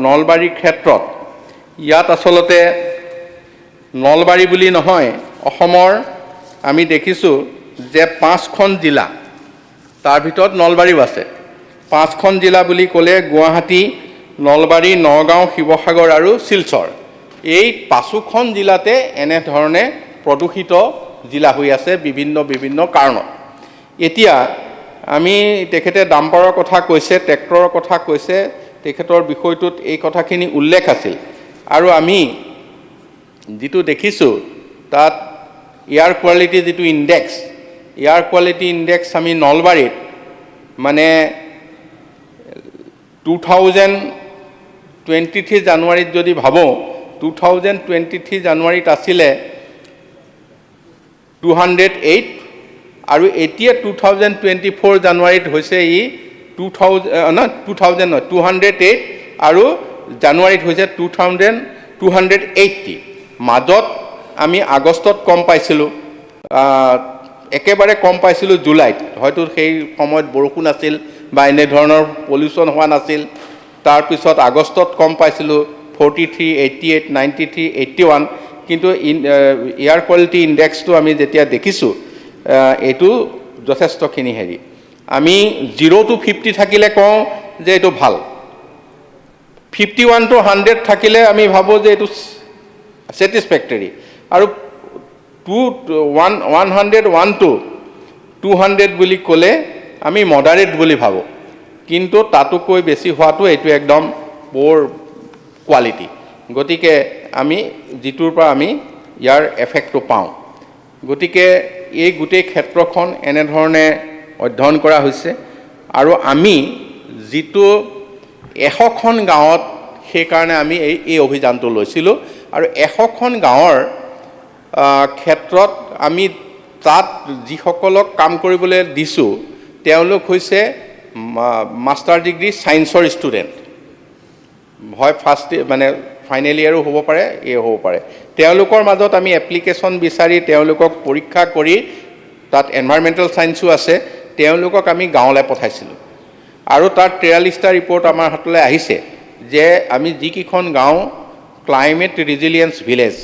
নলবাৰীৰ ক্ষেত্ৰত ইয়াত আচলতে নলবাৰী বুলি নহয়, অসমৰ আমি দেখিছোঁ যে 5খন জিলা, তাৰ ভিতৰত নলবাৰীও আছে। 5খন জিলা বুলি ক'লে গুৱাহাটী, নলবাৰী, নগাঁও, শিৱসাগৰ আৰু শিলচৰ। এই 5খন জিলাতে এনেধৰণে প্ৰদূষিত জিলা হৈ আছে বিভিন্ন কাৰণত। এতিয়া আমি তেখেতে ডাম্পাৰৰ কথা কৈছে, ট্ৰেক্টৰৰ কথা কৈছে, তেখেতৰ বিষয়টোত এই কথাখিনি উল্লেখ আছিল আৰু আমি যিটো দেখিছোঁ তাত এয়াৰ কোৱালিটি যিটো ইণ্ডেক্স আমি নলবাৰীত মানে 2023 জানুৱাৰীত যদি ভাবোঁ 2023 জানুৱাৰীত আছিলে 208 আৰু এতিয়া 2024 জানুৱাৰীত হৈছে ই 208 আৰু জানুৱাৰীত হৈছে 280। মাজত আমি আগষ্টত কম পাইছিলোঁ, একেবাৰে কম পাইছিলোঁ জুলাইত, হয়তো সেই সময়ত বৰষুণ আছিল বা এনেধৰণৰ পলিউশ্যন হোৱা নাছিল। তাৰপিছত আগষ্টত কম পাইছিলোঁ 43, 88, 93, 81, কিন্তু এয়াৰ কোৱালিটি ইণ্ডেক্সটো আমি যেতিয়া দেখিছোঁ এইটো যথেষ্টখিনি হেৰি। আমি 0 to 50 থাকিলে কওঁ যে এইটো ভাল, 51 to 100 থাকিলে আমি ভাবোঁ যে এইটো ছেটিছফেক্টৰী আৰু 101 to 200 বুলি ক'লে আমি মডাৰেট বুলি ভাবোঁ, কিন্তু তাতোকৈ বেছি হোৱাটো এইটো একদম বৰ কোৱালিটি। গতিকে আমি যিটোৰ পৰা আমি ইয়াৰ এফেক্টটো পাওঁ, গতিকে এই গোটেই ক্ষেত্ৰখন এনেধৰণে অধ্যয়ন কৰা হৈছে আৰু আমি যিটো 100খন গাঁৱত সেইকাৰণে আমি এই অভিযানটো লৈছিলোঁ আৰু 100খন গাঁৱৰ ক্ষেত্ৰত আমি তাত যিসকলক কাম কৰিবলৈ দিছোঁ তেওঁলোক হৈছে মাষ্টাৰ ডিগ্ৰী ছায়েন্সৰ ষ্টুডেণ্ট, হয় মানে ফাইনেল ইয়েৰো হ'ব পাৰে, হ'ব পাৰে। তেওঁলোকৰ মাজত আমি এপ্লিকেশ্যন বিচাৰি তেওঁলোকক পৰীক্ষা কৰি, তাত এনভাইৰমেণ্টেল ছায়েন্সো আছে, তেওঁলোকক আমি গাঁৱলৈ পঠাইছিলোঁ আৰু তাত 43টা ৰিপৰ্ট আমাৰ হাতলৈ আহিছে যে আমি যিকেইখন গাঁও ক্লাইমেট ৰিজিলিয়েঞ্চ ভিলেজ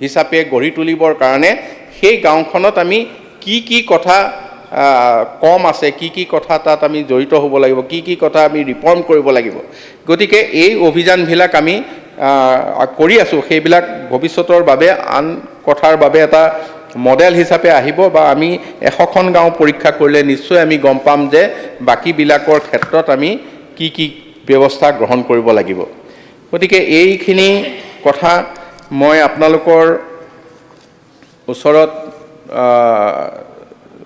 হিচাপে গঢ়ি তুলিবৰ কাৰণে সেই গাঁওখনত আমি কি কথা কম আছে, কি কথা তাত আমি জড়িত হ'ব লাগিব, কি কথা আমি ৰিফৰ্ম কৰিব লাগিব। গতিকে এই অভিযানবিলাক আমি কৰি আছোঁ, সেইবিলাক ভৱিষ্যতৰ বাবে আন কথাৰ বাবে এটা মডেল হিচাপে আহিব, বা আমি 100খন গাঁও পৰীক্ষা কৰিলে নিশ্চয় আমি গম পাম যে বাকীবিলাকৰ ক্ষেত্ৰত আমি কি ব্যৱস্থা গ্ৰহণ কৰিব লাগিব। গতিকে এইখিনি কথা মই আপোনালোকৰ ওচৰত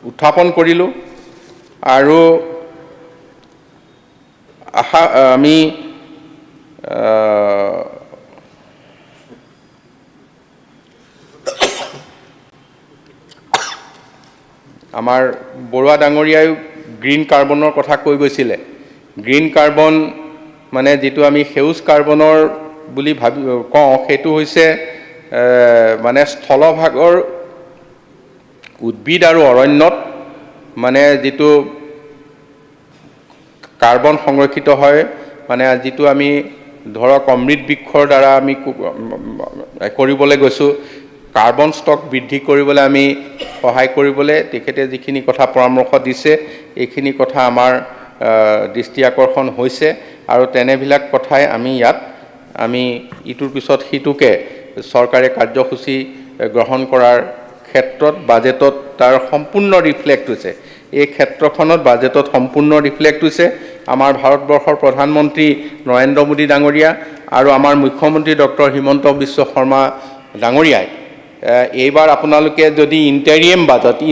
উত্থাপন কৰিলোঁ, আৰু আমি আমাৰ বৰুৱা ডাঙৰীয়ায়ো গ্ৰীণ কাৰ্বনৰ কথা কৈ গৈছিলে। গ্ৰীণ কাৰ্বন মানে যিটো আমি সেউজ কাৰ্বনৰ বুলি কওঁ, সেইটো হৈছে মানে স্থলভাগৰ উদ্ভিদ আৰু অৰণ্যত মানে যিটো কাৰ্বন সংৰক্ষিত হয়, মানে যিটো আমি ধৰক অমৃত বৃক্ষৰ দ্বাৰা আমি কৰিবলৈ গৈছোঁ, কাৰ্বন ষ্টক বৃদ্ধি কৰিবলৈ আমি সহায় কৰিবলৈ তেখেতে যিখিনি কথা পৰামৰ্শ দিছে, এইখিনি কথা আমাৰ দৃষ্টি আকৰ্ষণ হৈছে, আৰু তেনেবিলাক কথাই আমি ইয়াত ইটোৰ পিছত সিটোকে চৰকাৰে কাৰ্যসূচী গ্ৰহণ কৰাৰ ক্ষেত্ৰত বাজেটত তাৰ সম্পূৰ্ণ ৰিফ্লেক্ট হৈছে। এই ক্ষেত্ৰখনত বাজেটত সম্পূৰ্ণ ৰিফ্লেক্ট হৈছে। আমাৰ ভাৰতবৰ্ষৰ প্ৰধানমন্ত্ৰী নৰেন্দ্ৰ মোদী ডাঙৰীয়া আৰু আমাৰ মুখ্যমন্ত্ৰী ডক্টৰ হিমন্ত বিশ্ব শৰ্মা ডাঙৰীয়াই এইবাৰ আপোনালোকে যদি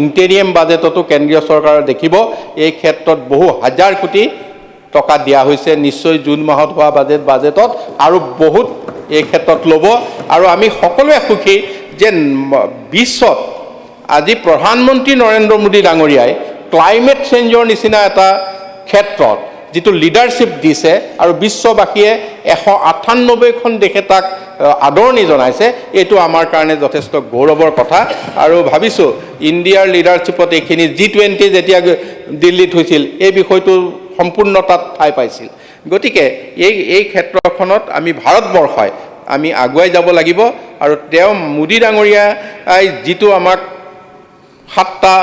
ইণ্টেৰিয়াম বাজেটতো কেন্দ্ৰীয় চৰকাৰৰ দেখিব, এই ক্ষেত্ৰত বহু হাজাৰ কোটি টকা দিয়া হৈছে। নিশ্চয় জুন মাহত হোৱা বাজেটত আৰু বহুত এই ক্ষেত্ৰত ল'ব, আৰু আমি সকলোৱে সুখী যে বিশ্বত আজি প্ৰধানমন্ত্ৰী নৰেন্দ্ৰ মোদী ডাঙৰীয়াই ক্লাইমেট চেঞ্জৰ নিচিনা এটা ক্ষেত্ৰত যিটো লিডাৰশ্বিপ দিছে, আৰু বিশ্ববাসীয়ে 198খন দেশে তাক আদৰণি জনাইছে, এইটো আমাৰ কাৰণে যথেষ্ট গৌৰৱৰ কথা। আৰু ভাবিছোঁ ইণ্ডিয়াৰ লিডাৰশ্বিপত এইখিনি G20 যেতিয়া দিল্লীত হৈছিল, এই বিষয়টো সম্পূৰ্ণ তাত ঠাই পাইছিল। গতিকে এই ক্ষেত্ৰখনত আমি ভাৰতবৰ্ষই আমি আগুৱাই যাব লাগিব, আৰু তেওঁ মোদী ডাঙৰীয়াই যিটো আমাক 7টা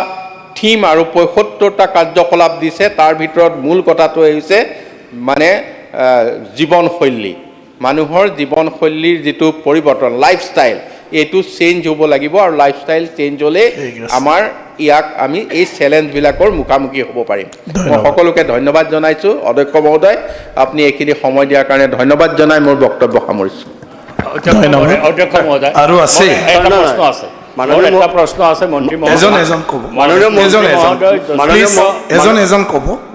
থিম আৰু 75টা কাৰ্যকলাপ দিছে, তাৰ ভিতৰত মূল কথাটো হৈছে মানে জীৱনশৈলী, মানুহৰ জীৱনশৈলীৰ যিটো পৰিৱৰ্তন, লাইফষ্টাইল, এইটো চেঞ্জ হ'ব লাগিব, আৰু লাইফষ্টাইল চেঞ্জ হ'লে আমাৰ আমি এই চেলেঞ্জবিলাকৰ মুখামুখি হ'ব পাৰিম। মই সকলোকে ধন্যবাদ জনাইছোঁ। অধ্যক্ষ মহোদয়, আপুনি এইখিনি সময় দিয়াৰ কাৰণে ধন্যবাদ জনাই মোৰ বক্তব্য সামৰিছোঁ। অধ্যক্ষ মহোদয়, আৰু আছে এটা প্ৰশ্ন আছে মন্ত্ৰী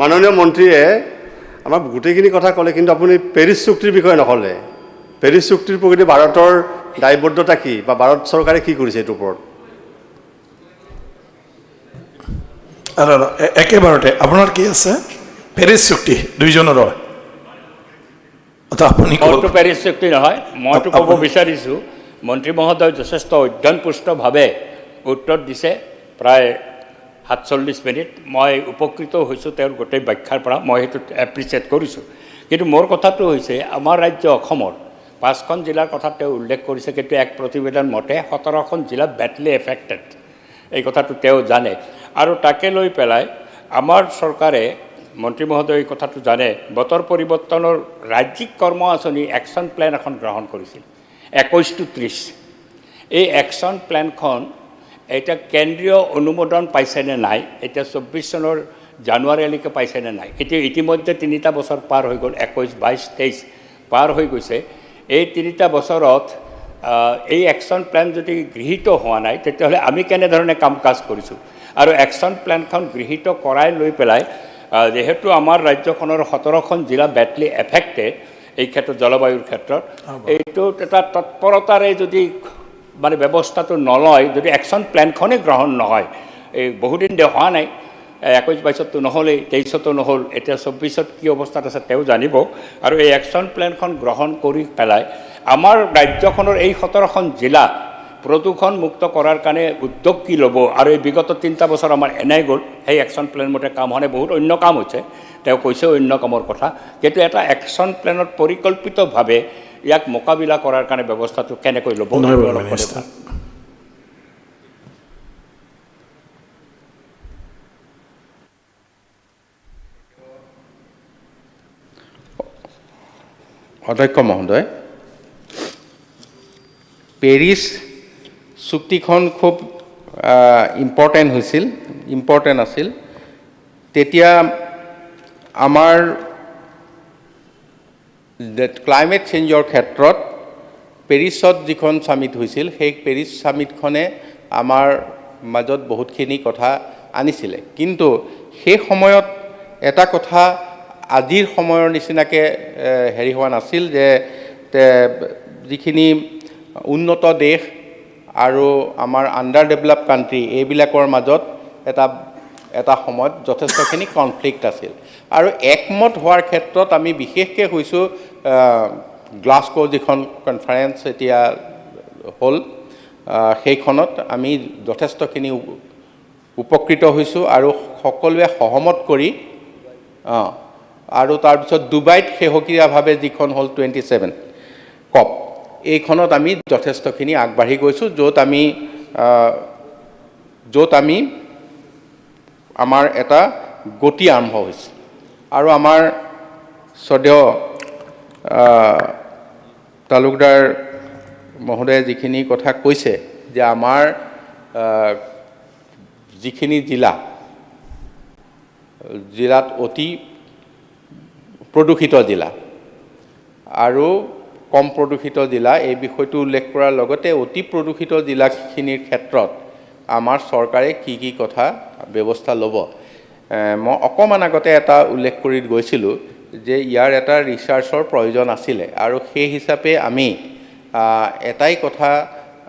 মাননীয় মন্ত্ৰীয়ে আমাক গোটেইখিনি কথা ক'লে, কিন্তু আপুনি পেৰিছ চুক্তিৰ বিষয়ে নক'লে। পেৰিছ চুক্তিৰ প্ৰকৃতি ভাৰতৰ দায়বদ্ধতা কি, বা ভাৰত চৰকাৰে কি কৰিছে এইটোৰ ওপৰত? একেবাৰতে আপোনাৰ কি আছে? পেৰিছ চুক্তি দুইজনৰ আপুনি পেৰিছ চুক্তি নহয়, মইতো ক'ব বিচাৰিছোঁ মন্ত্ৰী মহোদয় যথেষ্ট অধ্যয়নপুষ্টভাৱে উত্তৰ দিছে, প্ৰায় 47 মিনিট। মই উপকৃত হৈছোঁ তেওঁৰ গোটেই ব্যাখ্যাৰ পৰা, মই সেইটো এপ্ৰিচিয়েট কৰিছোঁ। কিন্তু মোৰ কথাটো হৈছে আমাৰ ৰাজ্য অসমৰ 5খন জিলাৰ কথা তেওঁ উল্লেখ কৰিছে, কিন্তু এক প্ৰতিবেদন মতে 17খন জিলা বেডলি এফেক্টেড, এই কথাটো তেওঁ জানে। আৰু তাকে লৈ পেলাই আমাৰ চৰকাৰে, মন্ত্ৰী মহোদয় এই কথাটো জানে, বতৰ পৰিৱৰ্তনৰ ৰাজ্যিক কৰ্ম আঁচনি একশ্যন প্লেন এখন গ্ৰহণ কৰিছিল 21-30। এই একশ্যন প্লেনখন এতিয়া কেন্দ্ৰীয় অনুমোদন পাইছেনে নাই, এতিয়া 24 চনৰ জানুৱাৰীলৈকে পাইছেনে নাই। এতিয়া ইতিমধ্যে 3টা বছৰ পাৰ হৈ গ'ল, 21, 22, 23 পাৰ হৈ গৈছে। এই 3টা বছৰত এই একশ্যন প্লেন যদি গৃহীত হোৱা নাই, তেতিয়াহ'লে আমি কেনেধৰণে কাম কাজ কৰিছোঁ। আৰু একশ্যন প্লেনখন গৃহীত কৰাই লৈ পেলাই যেহেতু আমাৰ ৰাজ্যখনৰ 17খন জিলা বেডলি এফেক্টেড এই ক্ষেত্ৰত, জলবায়ুৰ ক্ষেত্ৰত, এইটো এটা তৎপৰতাৰে যদি মানে ব্যৱস্থাটো নলয়, যদি একশ্যন প্লেনখনেই গ্ৰহণ নহয়, এই বহুদিন হোৱা নাই, 21-22তো নহ'লেই, 23তো নহ'ল, এতিয়া 24ত কি অৱস্থাত আছে তেওঁ জানিব। আৰু এই একশ্যন প্লেনখন গ্ৰহণ কৰি পেলাই আমাৰ ৰাজ্যখনৰ এই 17খন জিলা প্ৰদূষণ মুক্ত কৰাৰ কাৰণে উদ্যোগ কি ল'ব। আৰু এই বিগত 3টা বছৰ আমাৰ এনেই গ'ল, সেই একশ্যন প্লেন মতে কাম হোৱা নাই, বহুত অন্য কাম হৈছে, তেওঁ কৈছে অন্য কামৰ কথা, কিন্তু এটা একশ্যন প্লেনত পৰিকল্পিতভাৱে ইয়াক মোকাবিলা কৰাৰ কাৰণে ব্যৱস্থাটো কেনেকৈ ল'ব। অধ্যক্ষ মহোদয়, পেৰিছ চুক্তিখন খুব ইম্পৰ্টেণ্ট আছিল। তেতিয়া আমাৰ ক্লাইমেট চেঞ্জৰ ক্ষেত্ৰত পেৰিছত যিখন ছামিট হৈছিল, সেই পেৰিছ ছামিটখনে আমাৰ মাজত বহুতখিনি কথা আনিছিলে। কিন্তু সেই সময়ত এটা কথা আজিৰ সময়ৰ নিচিনাকৈ হেৰি হোৱা নাছিল যে যিখিনি উন্নত দেশ আৰু আমাৰ আণ্ডাৰ ডেভেলপ কাণ্ট্ৰি এইবিলাকৰ মাজত এটা সময়ত যথেষ্টখিনি কনফ্লিক্ট আছিল। আৰু একমত হোৱাৰ ক্ষেত্ৰত আমি বিশেষকৈ কৈছোঁ গ্লাছগো যিখন কনফাৰেঞ্চ এতিয়া হ'ল, সেইখনত আমি যথেষ্টখিনি উপকৃত হৈছোঁ আৰু সকলোৱে সহমত কৰি আৰু তাৰপিছত ডুবাইত শেহতীয়াভাৱে যিখন হ'ল 27 COP, এইখনত আমি যথেষ্টখিনি আগবাঢ়ি গৈছোঁ, য'ত আমি আমাৰ এটা গতি আৰম্ভ হৈছে। আৰু আমাৰ শ্ৰদ্ধেয় তালুকদাৰ মহোদয়ে যিখিনি কথা কৈছে যে আমাৰ যিখিনি জিলাত অতি প্ৰদূষিত জিলা আৰু কম প্ৰদূষিত জিলা, এই বিষয়টো উল্লেখ কৰাৰ লগতে অতি প্ৰদূষিত জিলাখিনিৰ ক্ষেত্ৰত আমাৰ চৰকাৰে কি কথা ব্যৱস্থা ল'ব। মই অকণমান আগতে এটা উল্লেখ কৰি গৈছিলোঁ যে ইয়াৰ এটা ৰিচাৰ্চৰ প্ৰয়োজন আছিলে, আৰু সেই হিচাপে আমি এটাই কথা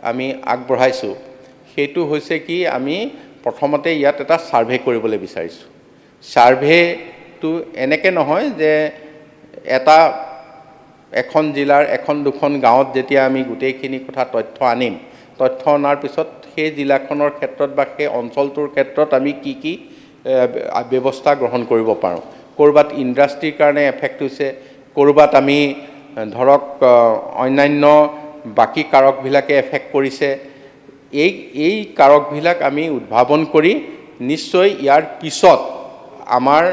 আমি আগবঢ়াইছোঁ, সেইটো হৈছে কি আমি প্ৰথমতে ইয়াত এটা ছাৰ্ভে কৰিবলৈ বিচাৰিছোঁ। ছাৰ্ভেটো এনেকৈ নহয় যে এখন জিলাৰ এখন দুখন গাঁৱত যেতিয়া আমি গোটেইখিনি কথা তথ্য আনিম, তথ্য অনাৰ পিছত সেই জিলাখনৰ ক্ষেত্ৰত বা সেই অঞ্চলটোৰ ক্ষেত্ৰত আমি কি ব্যৱস্থা গ্ৰহণ কৰিব পাৰোঁ। ক'ৰবাত ইণ্ডাষ্ট্ৰিৰ কাৰণে এফেক্ট হৈছে, ক'ৰবাত আমি ধৰক অন্যান্য বাকী কাৰকবিলাকে এফেক্ট কৰিছে। এই কাৰকবিলাক আমি উদ্ভাৱন কৰি নিশ্চয় ইয়াৰ পিছত আমাৰ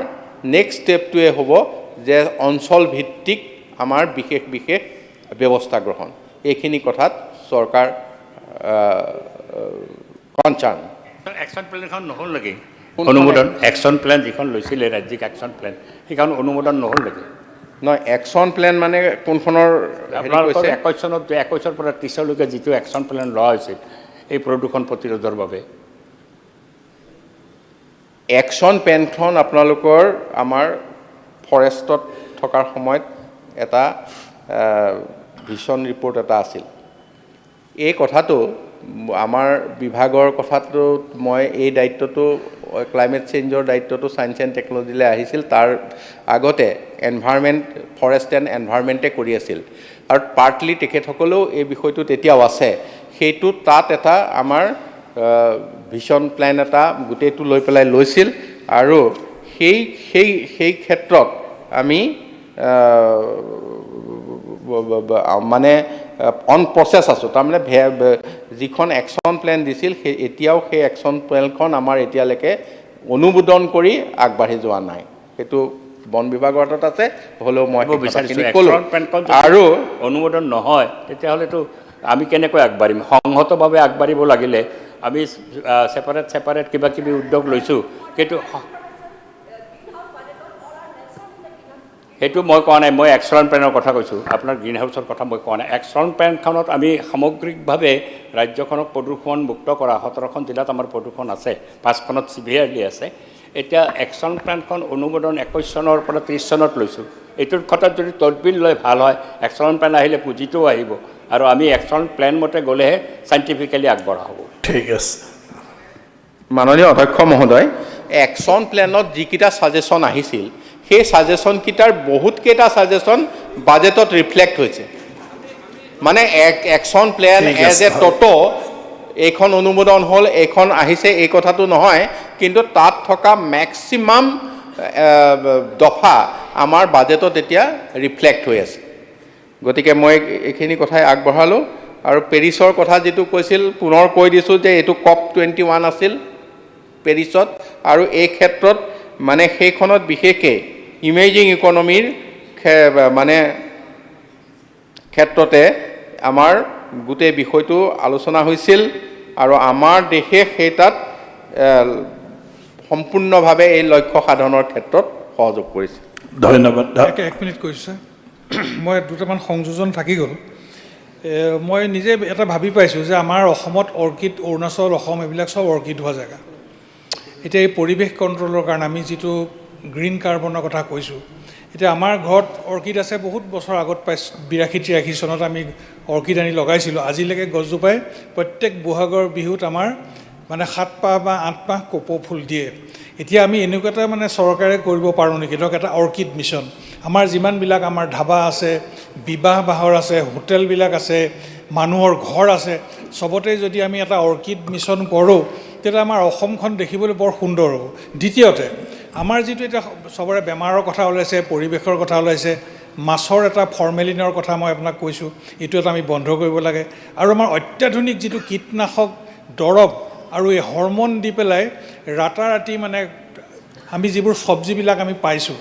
নেক্সট ষ্টেপটোৱে হ'ব যে অঞ্চল ভিত্তিক আমাৰ বিশেষ ব্যৱস্থা গ্ৰহণ। এইখিনি কথাত চৰকাৰ কনচাৰ্ণ। একশ্যন প্লেনখন নহ'ল নেকি? অনুমোদন একশ্যন প্লেন যিখন লৈছিলে ৰাজ্যিক একশ্যন প্লেন, সেইখন অনুমোদন নহ'ল নেকি? নহয়, একশ্যন প্লেন মানে কোনখনৰ? আপোনালোকৰ 21 পৰা 30লৈকে যিটো একশ্যন প্লেন লোৱা হৈছিল এই প্ৰদূষণ প্ৰতিৰোধৰ বাবে, একশ্যন প্লেনখন আপোনালোকৰ আমাৰ ফৰেষ্টত থকাৰ সময়ত এটা ভিছন ৰিপৰ্ট এটা আছিল। এই কথাটো আমাৰ বিভাগৰ কথাটো মই এই দায়িত্বটো ক্লাইমেট চেঞ্জৰ দায়িত্বটো ছায়েন্স এণ্ড টেকন'লজিলৈ আহিছিল। তাৰ আগতে ফৰেষ্ট এণ্ড এনভাইৰনমেণ্টে কৰি আছিল, আৰু পাৰ্টলি তেখেতসকলেও এই বিষয়টো তেতিয়াও আছে। সেইটো তাত এটা আমাৰ ভিছন প্লেন এটা গোটেইটো লৈ পেলাই লৈছিল, আৰু সেই ক্ষেত্ৰত আমি মানে অন প্ৰচেছ আছোঁ। তাৰমানে যিখন একশ্যন প্লেন দিছিল এতিয়াও সেই একশ্যন প্লেনখন আমাৰ এতিয়ালৈকে অনুমোদন কৰি আগবাঢ়ি যোৱা নাই। সেইটো বন বিভাগৰ হাতত আছে, হ'লেও মই ক'লোঁ। আৰু অনুমোদন নহয় তেতিয়াহ'লেতো আমি কেনেকৈ আগবাঢ়িম? সংহতভাৱে আগবাঢ়িব লাগিলে আমি ছেপাৰেট কিবা উদ্যোগ লৈছোঁ, সেইটো মই কোৱা নাই। মই একশ্যন প্লেনৰ কথা কৈছোঁ, আপোনাৰ গ্ৰীণ হাউচৰ কথা মই কোৱা নাই। একশ্যন প্লেনখনত আমি সামগ্ৰিকভাৱে ৰাজ্যখনক প্ৰদূষণ মুক্ত কৰা 17খন জিলাত আমাৰ প্ৰদূষণ আছে, 5খনত চিভিয়াৰলি আছে। এতিয়া একশ্যন প্লেনখন অনুমোদন 21 চনৰ পৰা 30 চনত লৈছোঁ। এইটোৰ ক্ষেত্ৰত যদি তদবিৰ লৈ ভাল হয়, একশ্যন প্লেন আহিলে পুঁজিটোও আহিব, আৰু আমি একশ্যন প্লেন মতে গ'লেহে চাইণ্টিফিকেলি আগবঢ়া হ'ব। ঠিক আছে। মাননীয় অধ্যক্ষ মহোদয়, একশ্যন প্লেনত যিকেইটা ছাজেশ্যন আহিছিল, সেই ছাজেশ্যনকেইটাৰ বহুতকেইটা ছাজেশ্যন বাজেটত ৰিফ্লেক্ট হৈছে। মানে একশ্যন প্লেন এজ এ এইখন অনুমোদন হ'ল, এইখন আহিছে, এই কথাটো নহয়, কিন্তু তাত থকা মেক্সিমাম দফা আমাৰ বাজেটত এতিয়া ৰিফ্লেক্ট হৈ আছে। গতিকে মই এইখিনি কথাই আগবঢ়ালোঁ। আৰু পেৰিছৰ কথা যিটো কৈছিল, পুনৰ কৈ দিছোঁ যে এইটো COP21 আছিল পেৰিছত, আৰু এই ক্ষেত্ৰত মানে সেইখনত বিশেষকৈ ইমেজিং ইকনমিৰ মানে ক্ষেত্ৰতে আমাৰ গোটেই বিষয়টো আলোচনা হৈছিল আৰু আমাৰ দেশে সেই তাত সম্পূৰ্ণভাৱে এই লক্ষ্য সাধনৰ ক্ষেত্ৰত সহযোগ কৰিছে। ধন্যবাদ। এক মিনিট কৈছে, মই দুটামান সংযোজন থাকি গ'ল। মই নিজে এটা ভাবি পাইছোঁ যে আমাৰ অসমত অৰ্কিড, অৰুণাচল, অসম এইবিলাক চব অৰ্কিড হোৱা জেগা। এতিয়া এই পৰিৱেশ কণ্ট্ৰলৰ কাৰণে আমি যিটো গ্ৰীণ কাৰ্বনৰ কথা কৈছোঁ, এতিয়া আমাৰ ঘৰত অৰ্কিড আছে, বহুত বছৰ আগত পাইছোঁ, 82-83 চনত আমি অৰ্কিড আনি লগাইছিলোঁ। আজিলৈকে গছজোপাই প্ৰত্যেক বহাগৰ বিহুত আমাৰ মানে 7 পাহ বা 8 পাহ কপৌ ফুল দিয়ে। এতিয়া আমি এনেকুৱা এটা মানে চৰকাৰে কৰিব পাৰোঁ নেকি, ধৰক এটা অৰ্কিড মিছন। আমাৰ যিমানবিলাক আমাৰ ধাবা আছে, বিবাহ বাহৰ আছে, হোটেলবিলাক আছে, মানুহৰ ঘৰ আছে, চবতে যদি আমি এটা অৰ্কিড মিছন কৰোঁ, তেতিয়া আমাৰ অসমখন দেখিবলৈ বৰ সুন্দৰ হ'ব। দ্বিতীয়তে, আমাৰ যিটো এতিয়া চবৰে বেমাৰৰ কথা ওলাইছে, পৰিৱেশৰ কথা ওলাইছে, মাছৰ এটা ফৰ্মেলিনৰ কথা মই আপোনাক কৈছোঁ, এইটো এটা আমি বন্ধ কৰিব লাগে। আৰু আমাৰ অত্যাধুনিক যিটো কীটনাশক দৰৱ আৰু এই হৰমন দি পেলাই ৰাতাৰাতি মানে আমি যিবোৰ চব্জিবিলাক আমি পাইছোঁ,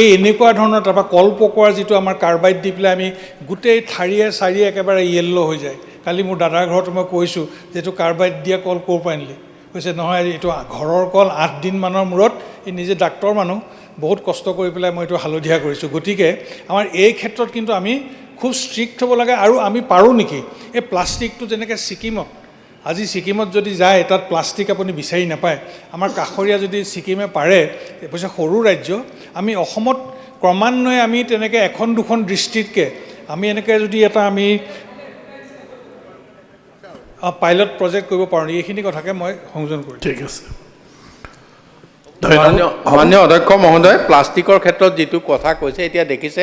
এই এনেকুৱা ধৰণৰ, তাৰপৰা কল পকোৱাৰ যিটো আমাৰ কাৰ্বাইড দি পেলাই আমি গোটেই ঠাৰিয়ে চাৰিয়ে একেবাৰে য়েল্ল' হৈ যায়। কালি মোৰ দাদাৰ ঘৰত মই কৈছোঁ যে এইটো কাৰ্বাইড দিয়া কল ক'ৰ পৰা আনিলি? কৈছে নহয়, এইটো ঘৰৰ কল, 8 দিনমানৰ মূৰত, এই নিজে ডাক্তৰ মানুহ, বহুত কষ্ট কৰি পেলাই মই এইটো হালধীয়া কৰিছোঁ। গতিকে আমাৰ এই ক্ষেত্ৰত কিন্তু আমি খুব ষ্ট্ৰিক্ট হ'ব লাগে। আৰু আমি পাৰোঁ নেকি এই প্লাষ্টিকটো, যেনেকৈ ছিকিমত, আজি ছিকিমত যদি যায় তাত প্লাষ্টিক আপুনি বিচাৰি নাপায়। আমাৰ কাষৰীয়া যদি ছিকিমে পাৰে, অৱশ্যে সৰু ৰাজ্য, আমি অসমত ক্ৰমান্বয়ে আমি তেনেকৈ 1-2খন ডিষ্ট্ৰিক্টকে আমি এনেকৈ যদি এটা আমি পাইলট প্ৰজেক্ট কৰিব পাৰোঁ, এইখিনি কথাকে মই সংযোজন কৰিছোঁ। ঠিক আছে। মাননীয় অধ্যক্ষ মহোদয়, প্লাষ্টিকৰ ক্ষেত্ৰত যিটো কথা কৈছে, এতিয়া দেখিছে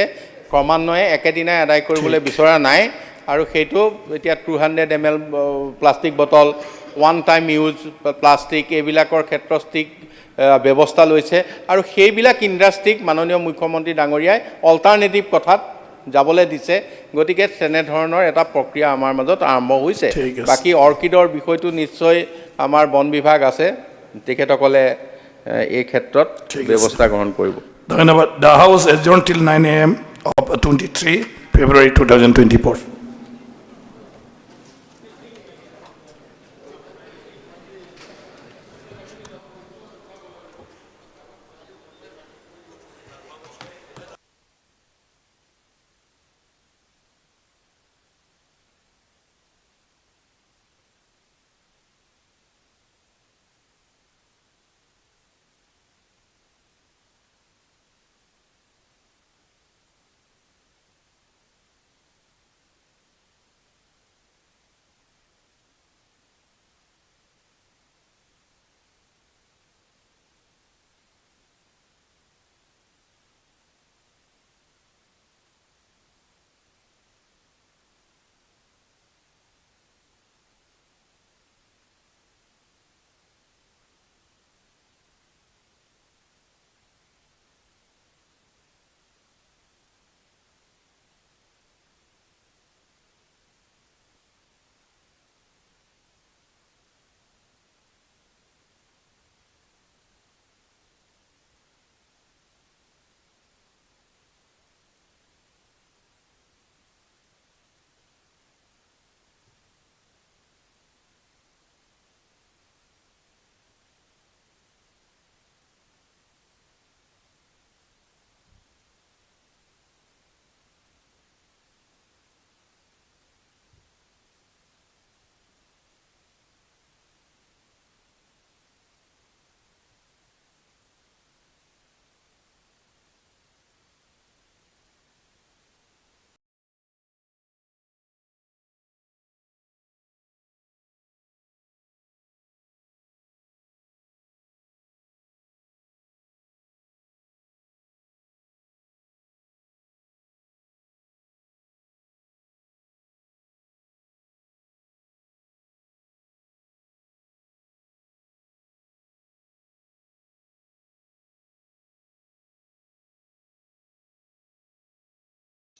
ক্ৰমান্বয়ে একেদিনাই আদায় কৰিবলৈ বিচৰা নাই। আৰু সেইটো এতিয়া 200 ml plastic bottle, 1 time use plastic, এইবিলাকৰ ক্ষেত্ৰত ষ্ট্ৰিক্ট ব্যৱস্থা লৈছে। আৰু সেইবিলাক ইণ্ডাষ্ট্ৰিক মাননীয় মুখ্যমন্ত্ৰী ডাঙৰীয়াই অল্টাৰনেটিভ কথাত যাবলৈ দিছে। গতিকে তেনেধৰণৰ এটা প্ৰক্ৰিয়া আমাৰ মাজত আৰম্ভ হৈছে। বাকী অৰ্কিডৰ বিষয়টো নিশ্চয় আমাৰ বন বিভাগ আছে, তেখেতসকলে এই ক্ষেত্ৰত ব্যৱস্থা গ্ৰহণ কৰিব। ধন্যবাদ। The House adjourned till 9 AM of 23 February 2024.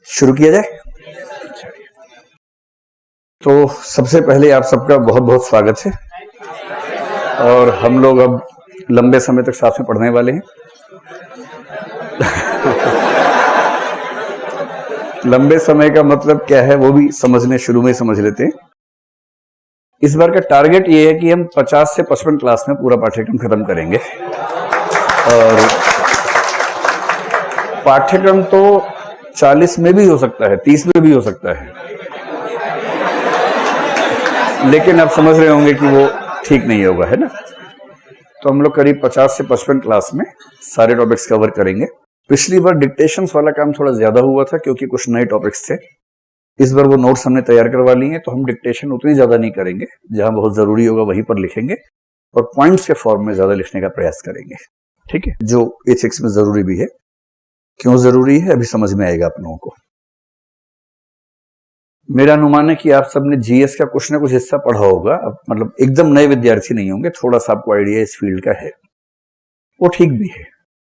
शुरू किया जाए। तो सबसे पहले आप सबका बहुत बहुत स्वागत है। और हम लोग अब लंबे समय तक साथ में पढ़ने वाले हैं। लंबे समय का मतलब क्या है वो भी समझने शुरू में समझ लेते हैं। इस बार का टारगेट ये है कि हम 50 से 55 क्लास में पूरा पाठ्यक्रम खत्म करेंगे। और पाठ्यक्रम तो 40 में भी हो सकता है, 30 में भी हो सकता है, लेकिन आप समझ रहे होंगे कि वो ठीक नहीं होगा, है ना। तो हम लोग करीब 50 से 55 क्लास में सारे टॉपिक्स कवर करेंगे। पिछली बार डिक्टेशंस वाला काम थोड़ा ज्यादा हुआ था क्योंकि कुछ नए टॉपिक्स थे। इस बार वो नोट्स हमने तैयार करवा लिए हैं, तो हम डिक्टेशन उतनी ज्यादा नहीं करेंगे, जहां बहुत जरूरी होगा वहीं पर लिखेंगे और पॉइंट्स के फॉर्म में ज्यादा लिखने का प्रयास करेंगे, ठीक है, जो एथिक्स में जरूरी भी है। क्यों जरूरी है अभी समझ में आएगा आप लोगों को। मेरा अनुमान है कि आप सबने जीएस का कुछ ना कुछ हिस्सा पढ़ा होगा, अब मतलब एकदम नए विद्यार्थी नहीं होंगे, थोड़ा सा आपको आइडिया इस फील्ड का है, वो ठीक भी है।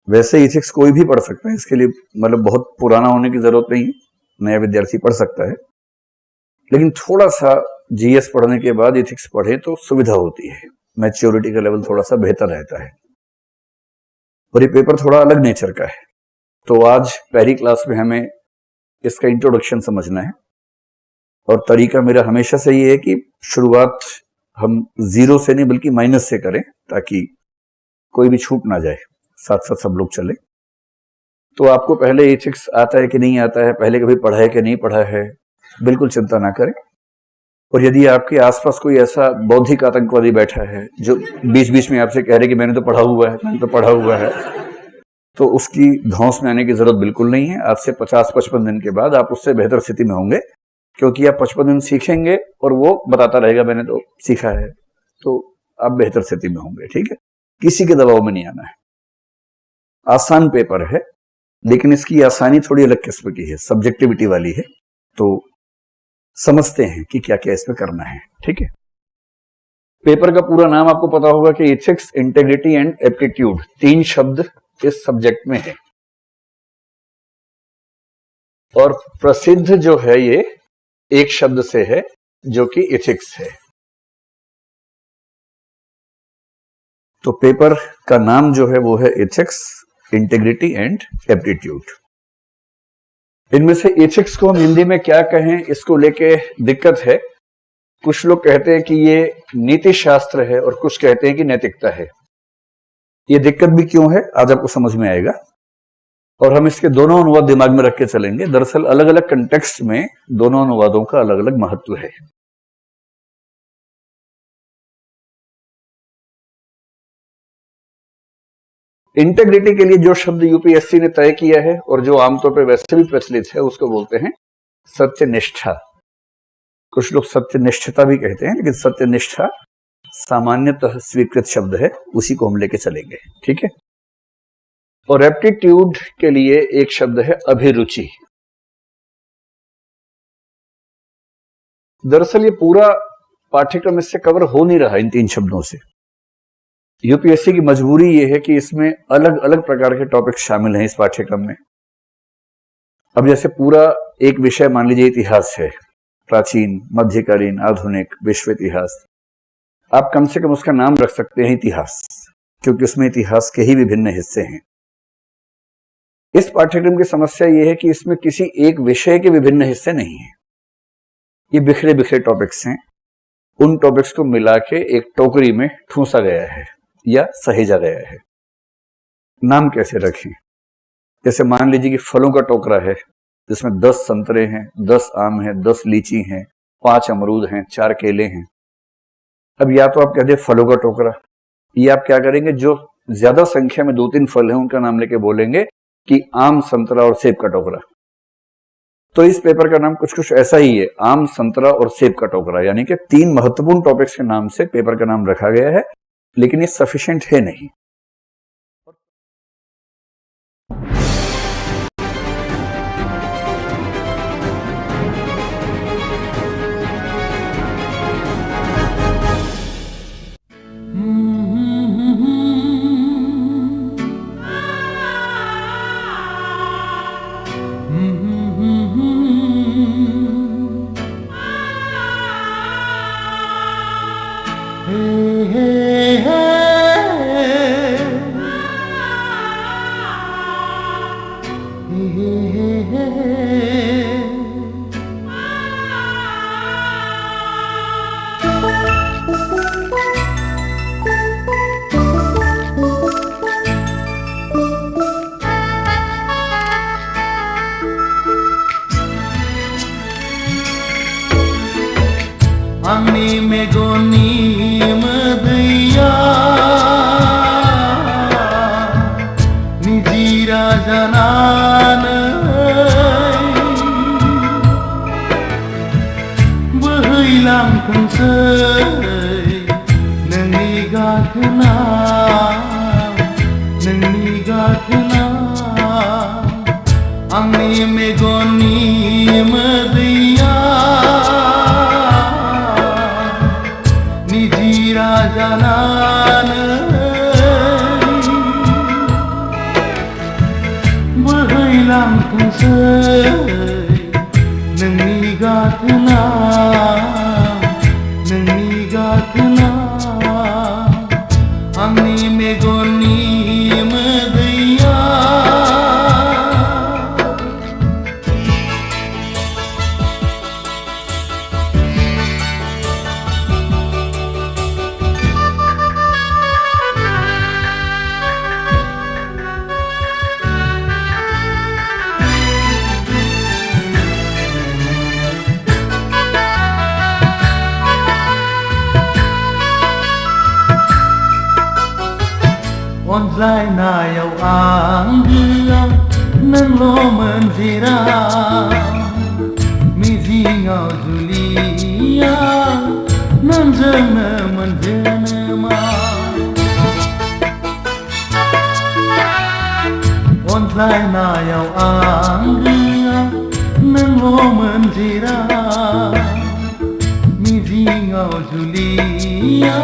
वैसे एथिक्स कोई भी पढ़ सकता है, इसके लिए मतलब बहुत पुराना होने की जरूरत नहीं है, नया विद्यार्थी पढ़ सकता है। लेकिन थोड़ा सा जीएस पढ़ने के बाद एथिक्स पढ़े तो सुविधा होती है, मैच्योरिटी का लेवल थोड़ा सा बेहतर रहता है। और ये पेपर थोड़ा अलग नेचर का है, तो आज पहली क्लास में हमें इसका इंट्रोडक्शन समझना है। और तरीका मेरा हमेशा से ये है कि शुरुआत हम 0 से नहीं बल्कि माइनस से करें, ताकि कोई भी छूट ना जाए, साथ साथ सब लोग चले। तो आपको पहले एथिक्स आता है कि नहीं आता है, पहले कभी पढ़ा है कि नहीं पढ़ा है, बिल्कुल चिंता ना करें। और यदि आपके आसपास कोई ऐसा बौद्धिक आतंकवादी बैठा है जो बीच बीच में आपसे कह रहे कि मैंने तो पढ़ा हुआ है, मैंने तो पढ़ा हुआ है, तो उसकी धौंस में आने की जरूरत बिल्कुल नहीं है। आज से 50-55 दिन के बाद आप उससे बेहतर स्थिति में होंगे, क्योंकि आप 55 दिन सीखेंगे और वो बताता रहेगा मैंने तो सीखा है, तो आप बेहतर स्थिति में होंगे, ठीक है। किसी के दबाव में नहीं आना है। आसान पेपर है, लेकिन इसकी आसानी थोड़ी अलग किस्म की है, सब्जेक्टिविटी वाली है। तो समझते हैं कि क्या क्या इसमें करना है, ठीक है। पेपर का पूरा नाम आपको पता होगा कि एथिक्स, इंटेग्रिटी एंड एप्टीट्यूड, 3 शब्द इस सब्जेक्ट में है। और प्रसिद्ध जो है ये एक शब्द से है, जो कि एथिक्स है। तो पेपर का नाम जो है वो है एथिक्स, इंटेग्रिटी एंड एप्टीट्यूड। इनमें से एथिक्स को हम हिंदी में क्या कहें, इसको लेके दिक्कत है। कुछ लोग कहते हैं कि ये नीति शास्त्र है और कुछ कहते हैं कि नैतिकता है। ये दिक्कत भी क्यों है आज आपको समझ में आएगा। और हम इसके दोनों अनुवाद दिमाग में रख के चलेंगे। दरअसल अलग अलग कंटेक्स्ट में दोनों अनुवादों का अलग अलग महत्व है। इंटेग्रिटी के लिए जो शब्द यूपीएससी ने तय किया है और जो आमतौर पर वैसे भी प्रचलित है, उसको बोलते हैं सत्यनिष्ठा। कुछ लोग सत्यनिष्ठता भी कहते हैं, लेकिन सत्यनिष्ठा सामान्यतः स्वीकृत शब्द है, उसी को हम लेके चलेंगे, ठीक है। और एप्टीट्यूड के लिए एक शब्द है अभिरुचि। दरअसल ये पूरा पाठ्यक्रम इससे कवर हो नहीं रहा इन 3 शब्दों से। यूपीएससी की मजबूरी ये है कि इसमें अलग अलग प्रकार के टॉपिक शामिल हैं इस पाठ्यक्रम में। अब जैसे पूरा एक विषय मान लीजिए इतिहास है, प्राचीन, मध्यकालीन, आधुनिक, विश्व इतिहास। आप कम से कम उसका नाम रख सकते हैं इतिहास, क्योंकि उसमें इतिहास के ही विभिन्न हिस्से हैं। इस पाठ्यक्रम की समस्या यह है कि इसमें किसी एक विषय के विभिन्न हिस्से नहीं हैं। ये बिखरे बिखरे टॉपिक्स हैं। उन टॉपिक्स को मिला के एक टोकरी में ठूंसा गया है या सहेजा गया है। नाम कैसे रखें? जैसे मान लीजिए कि फलों का टोकरा है, जिसमें 10 संतरे हैं, 10 आम हैं, 10 लीची हैं, 5 अमरूद हैं, 4 केले हैं। अब या तो आप कहते हैं फलों का टोकरा, या आप क्या करेंगे, जो ज्यादा संख्या में 2-3 फल हैं उनका नाम लेके बोलेंगे कि आम, संतरा और सेब का टोकरा। तो इस पेपर का नाम कुछ कुछ ऐसा ही है, आम, संतरा और सेब का टोकरा। यानी कि 3 महत्वपूर्ण टॉपिक्स के नाम से पेपर का नाम रखा गया है, लेकिन ये सफिशिएंट है नहीं। Angni megoni madya nijira janan bahailam kusai nangni gatna Angni megoni madya Onzai na yau ang giang nang lo menjira mizi ngau julia nan jana menjana ma Onzai na yau ang giang nang lo menjira mizi ngau julia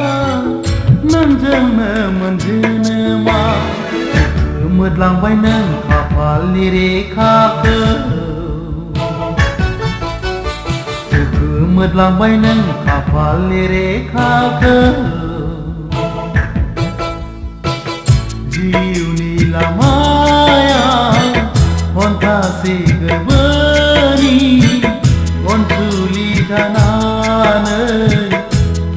nan jana menjana ma Mượt lang bay nâng khả phá lì rê khá cơ Mượt lang bay nâng khả phá lì rê khá cơ Jiu ni la maya Hon tha si gợi bani Hon su li janan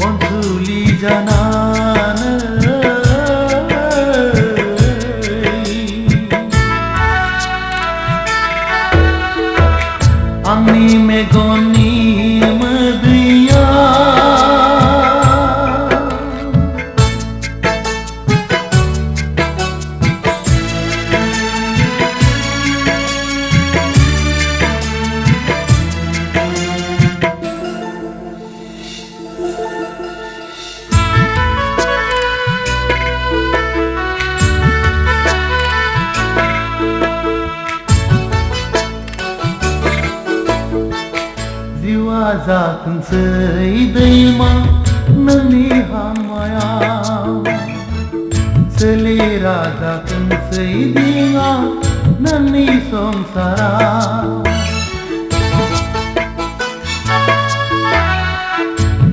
Hon su li janan Angni megoni madya Za từng sợi đầy mà nâng ni hàng maya Seli ra za từng sợi dinga nâng ni song sara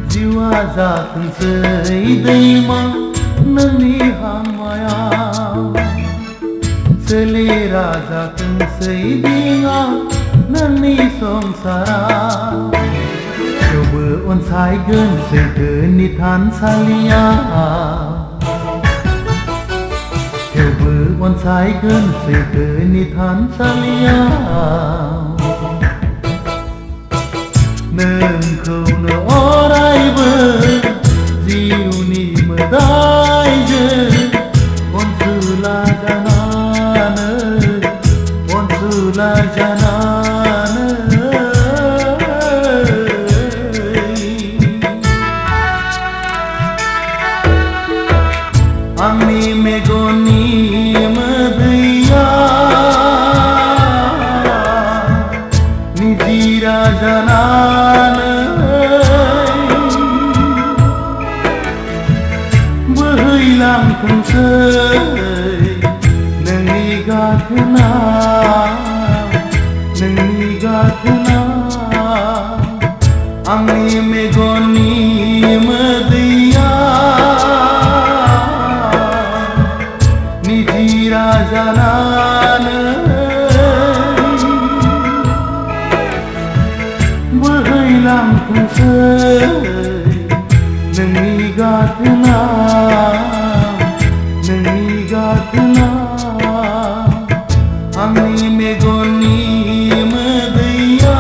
Jiwa za từng sợi đầy mà nâng ni hàng maya Seli ra za từng sợi dinga nâng ni song sara Theo bờ ôn sai gần xây cờ ni than salia Theo bờ ôn sai gần xây cờ ni than salia Nâng khâu nở orai bờ Diu ni mơ đai dơ Ôn sư la janan Ôn sư la janan Angni megoni madya nijira janan bahailam kusai nangni gatna Angni megoni madya nijira janan bahailam kusai nangni gatna Angni megoni madya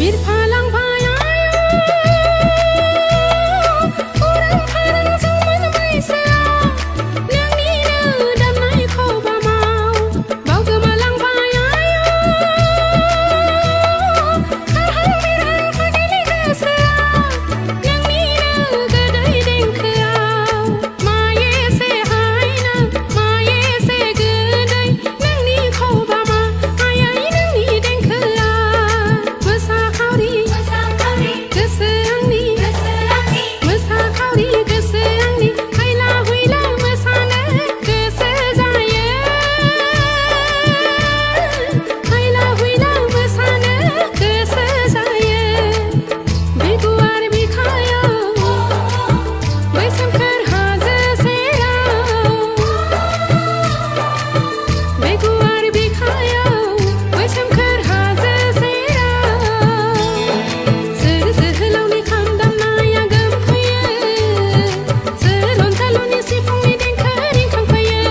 बिरफालां भायायो उरां फारां जोंमोन मैसोआ नोंनिनो दामनाय खबामाव बावगोमालां भायायो खारहां बिरहां फागिलि गोसोआ नोंनिनो गोदै देंखोआव मायेसे हायना मायेसे गोदै नोंनि खबामा आयै नोंनि देंखोआ मोसाखावरि गोसो आंनि मोसाखावरि गोसो आंनि हायला हुइला मोसानो गोसो जायो हायला हुइला मोसानो गोसो जायो बे गुवार बिखायाव बै सोमखोर हाजो सेराव बे गुवार बिखायाव बै सोमखोर हाजो सेराव सोर जोहोलावनि खाम दामनाया गोमफैयो सोर रंजालुनि सिफुंनि देंखो रिंखांफैयो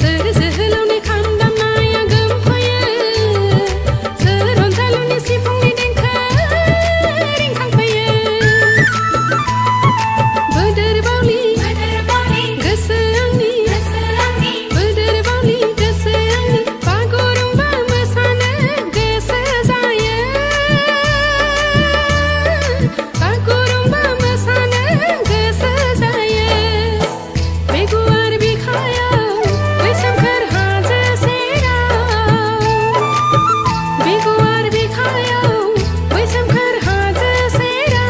सोर जोहोलावनि खाम दामनाया गोमफैयो सोर रंजालुनि सिफुंनि देंखो रिंखांफैयो बोदोर बावलि गोसो आंनि बोदोर बावलि गोसो आंनि बागुरुम्बा मोसानो गोसो जायो बागुरुम्बा मोसानो गोसो जायो बे गुवार बिखायाव बै सोमखोर हाजो सेराव बे गुवार बिखायाव बै सोमखोर हाजो सेराव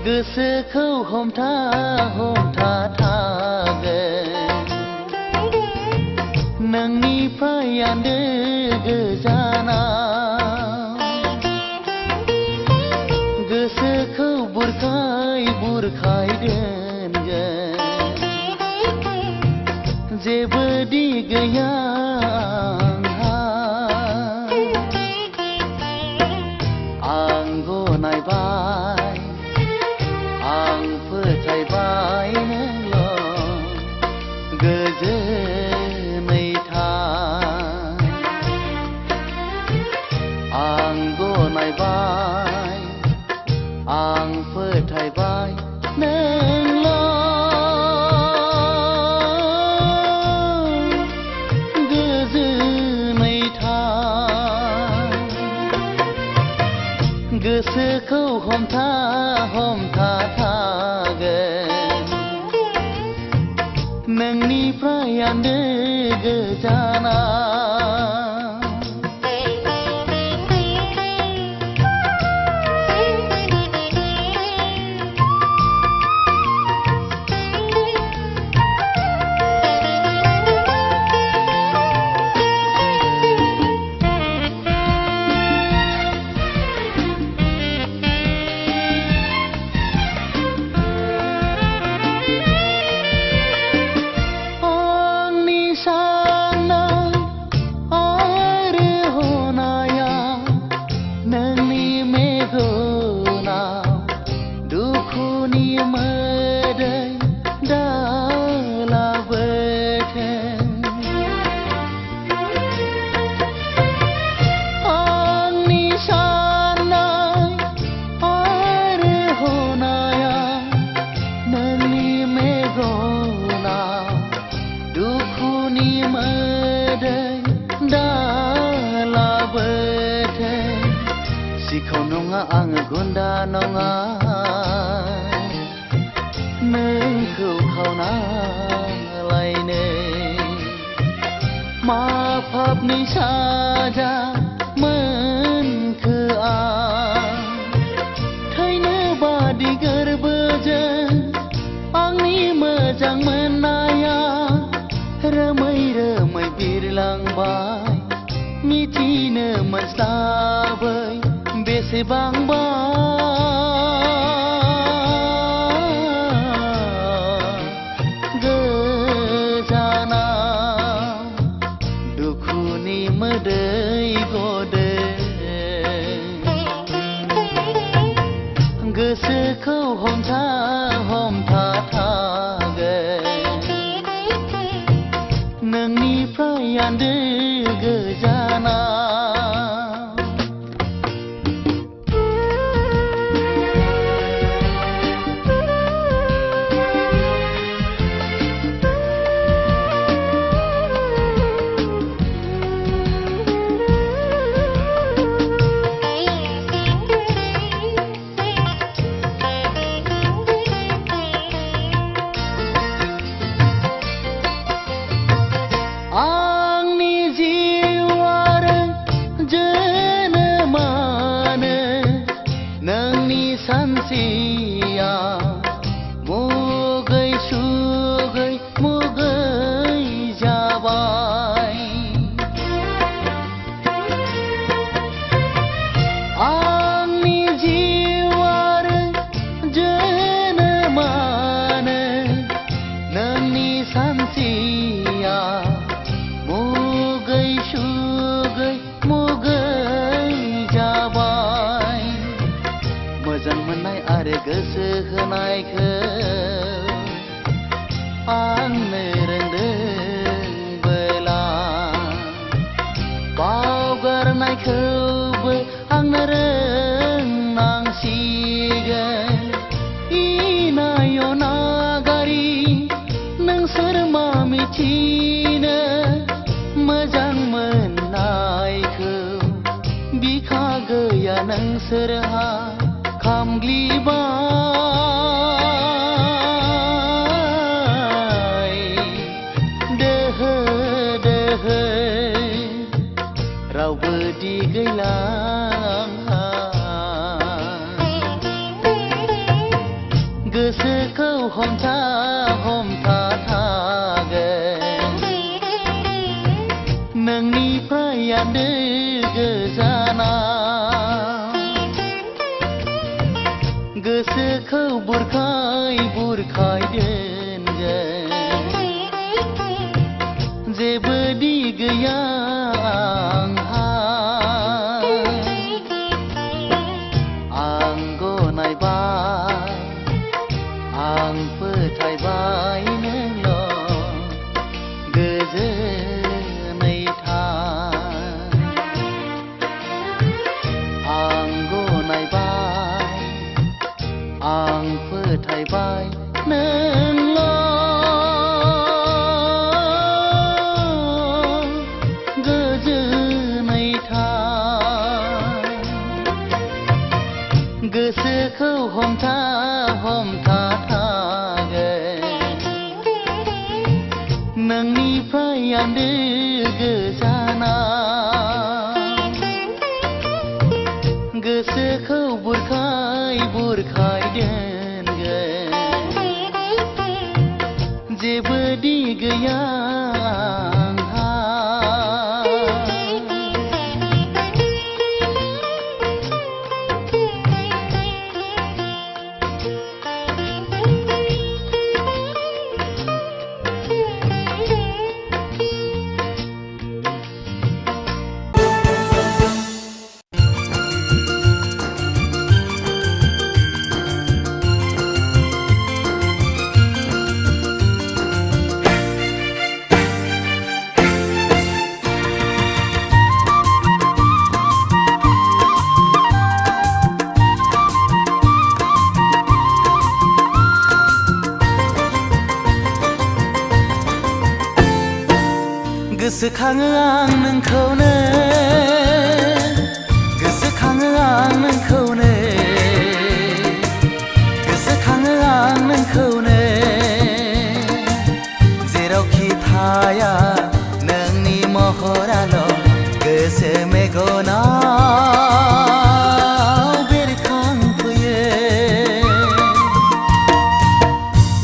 गोसोखौ हमथा हमथा थागोन नोंनिफ्राय आन्दो गोजानाव गोसोखौ बुरखाय बुरखाय दोनगोन जेबो दि गैया आंहा आं गनायबाय आं फोथायबाय नोंल' गोजोनै था आं गनायबाय आं फोथायबाय नोंल' गोजोनै था गोसोखौ हमथा हमथा थागोन नोंनिफ्राय आन्दो गोजानाव सिखाव नङा आङो गुन्दा नङा नोंखौ खावना लायनो मा पापनि साजा मोनखो आं थैनो बादि बेसेबांबा गोजाना दुखुनि मोदै गदों गोसोखौ हमथा हमथा थागोन नोंनिफ्राय आन्दो गोजाना आंनि जिउ आरो जोनोमानो नोंनि सानसेया मुगै सुगै मुगै जाबाय आंनि जिउ आरो जोनोमानो नोंनि सानसेया मुगै सुगै मुगै जाबाय मोजां मोननाय आरो गोसो होनायखौ आंनो रोंदोंबोला बावगारनायखौबो आंनो रोंनांसिगोन इनाय नागारि नोंसोर मा मिथिनो मोजां मोननायखौ बिखा गैया नोंसोरहा खामग्लिबाय दोहो दोहो रावबो दि गैला आंहा गोसोखौ हमथा हमथा थागोन नोंनिफ्राय आन्दो गोजाना गोसोखौ बुरखाय बुरखाय दोनगोन जेबो दि गैया आंहा आं गनायबाय आं फोथायबाय नोंल' गोजोनै था आं गनायबाय आं फोथायबाय नोंल' गोजोनै था गोसोखौ हमथा हमथा थागोन नोंनिफ्राय आन्दो गोजाना गोसोखौ बुरखाय बुरखाय दोनगोन जेबो दि गैया आंहा गोसोखाङो आं नोंखौनो गोसोखाङो आं नोंखौनो गोसोखाङो आं नोंखौनो जेरावखि थाया नोंनि महराल' गोसो मेगनाव बेरखांफैयो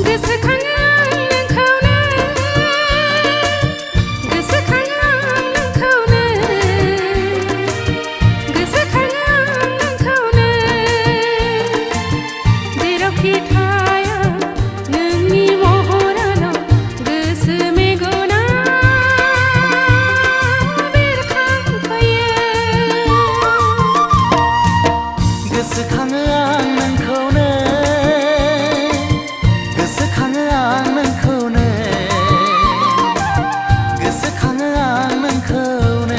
गोसोखाङो आं नोंखौनो गोसोखाङो आं नोंखौनो गोसोखाङो आं नोंखौनो गोसोखाङो आं नोंखौनो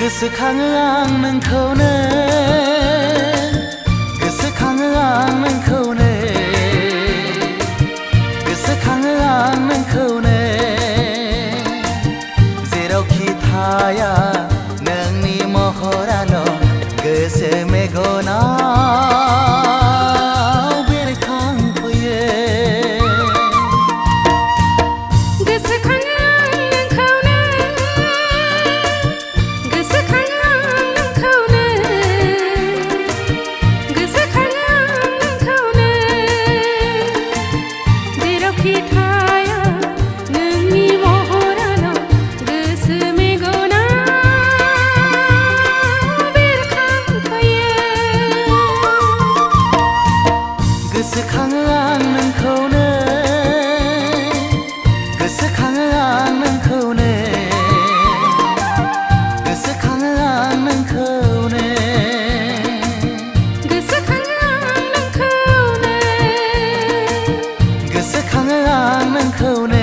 गोसोखाङो आं नोंखौनो गोसोखाङो आं नोंखौनो गोसोखाङो आं नोंखौनो जेरावखि थाया नोंनि महराल' गोसो मेगनाव बेरखांफैयो गोसोखाङो आं नोंखौनो गोसोखाङो आं नोंखौनो गोसोखाङो आं नोंखौनो गोसोखाङो आं नोंखौनो गोसोखाङो आं नोंखौनो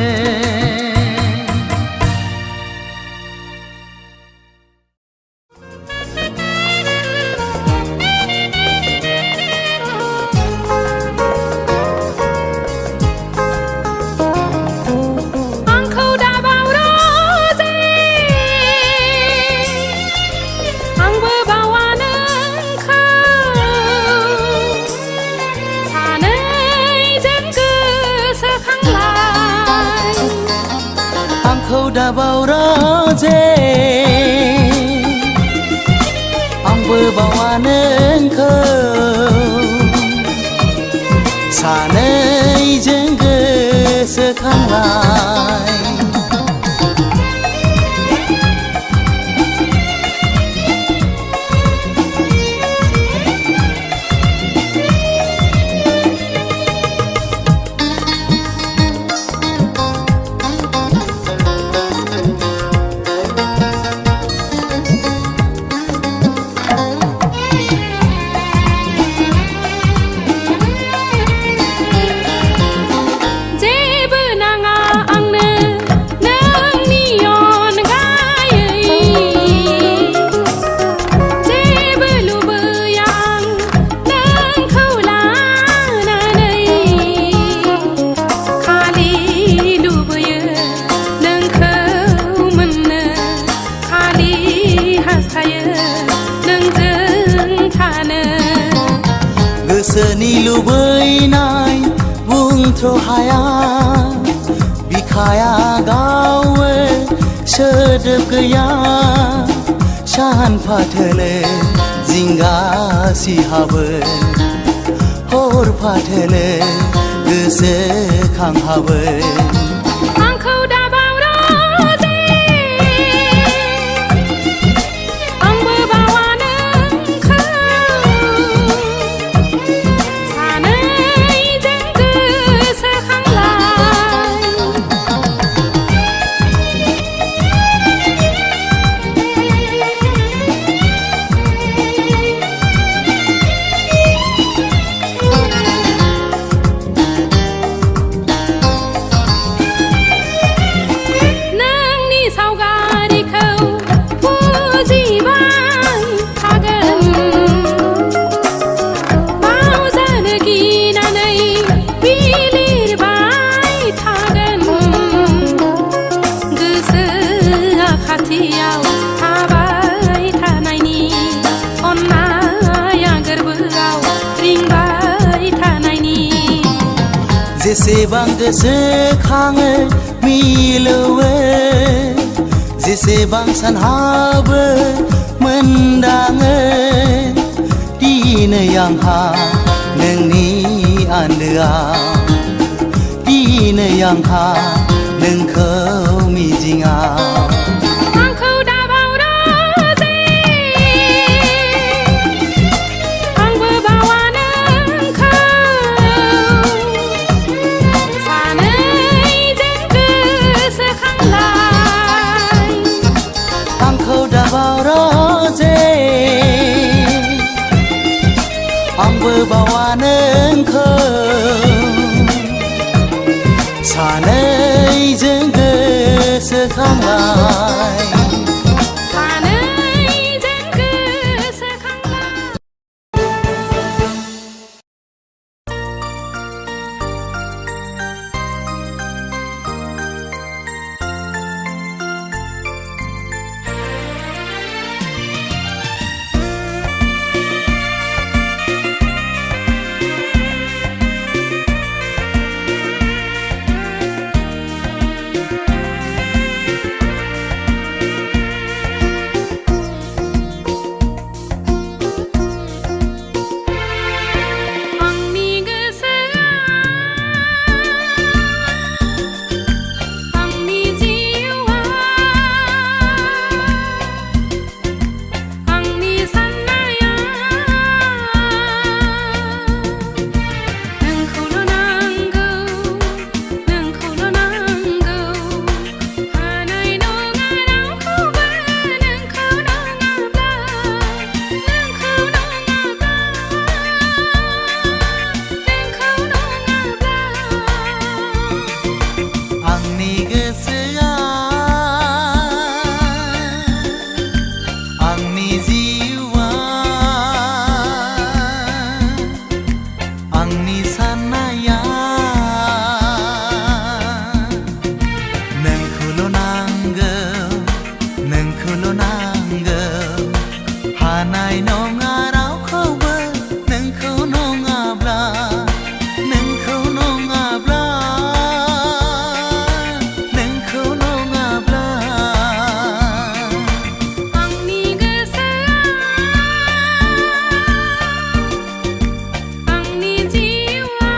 दाबाव रोजे आंबो बावा नोंखौ सानैजों गोसोखांलाय लुबैनाय बुंथ्र' हाया बिखाया गावो सोदोब गैया सान फाथोलो जिंगा सिहाबो हर फाथोलो गोसोखांहाबो आंखौ दाबावरोजे आंबो बावा नोंखौ सानैजों गोसोखांलाय नोंनि सावगारिखौ फुजिबाय थागोन बावजानो गिनानै बिलिरबाय थागोन गोसोआ खाथियाव थाबाय थानायनि अननाया गोरबोआव रिंबाय थानायनि जेसेबां गोसोखाङो मिलौवो जेसेबां सानहाबो मोनदाङो दिनै आंहा नोंनि आन्दोआव दिनै आंहा नोंखौ मिजिङाव आंखौ दाबावरोजे आंबो बावा नोंखौ सानैजों गोसोखांलाय आंखौ दाबावरोजे आंबो बावा नोंखौ सानैजों गोसोखांलाय सानैजों गोसोखांलाय आंनि गोसोआ आंनि जिउआ आंनि साननाया नोंखौल' नांगौ नोंखौल' नांगौ हानाय नङा रावखौबो नोंखौ नङाब्ला नोंखौ नङाब्ला आंनि गोसोआ आंनि जिउआ आंनि साननाया नोंखौल' नांगौ नोंखौल' नांगौ हानाय नङा रावखौबो नोंखौ नङाब्ला नोंखौ नङाब्ला नोंखौ नङाब्ला आंनि गोसोआ आंनि जिउआ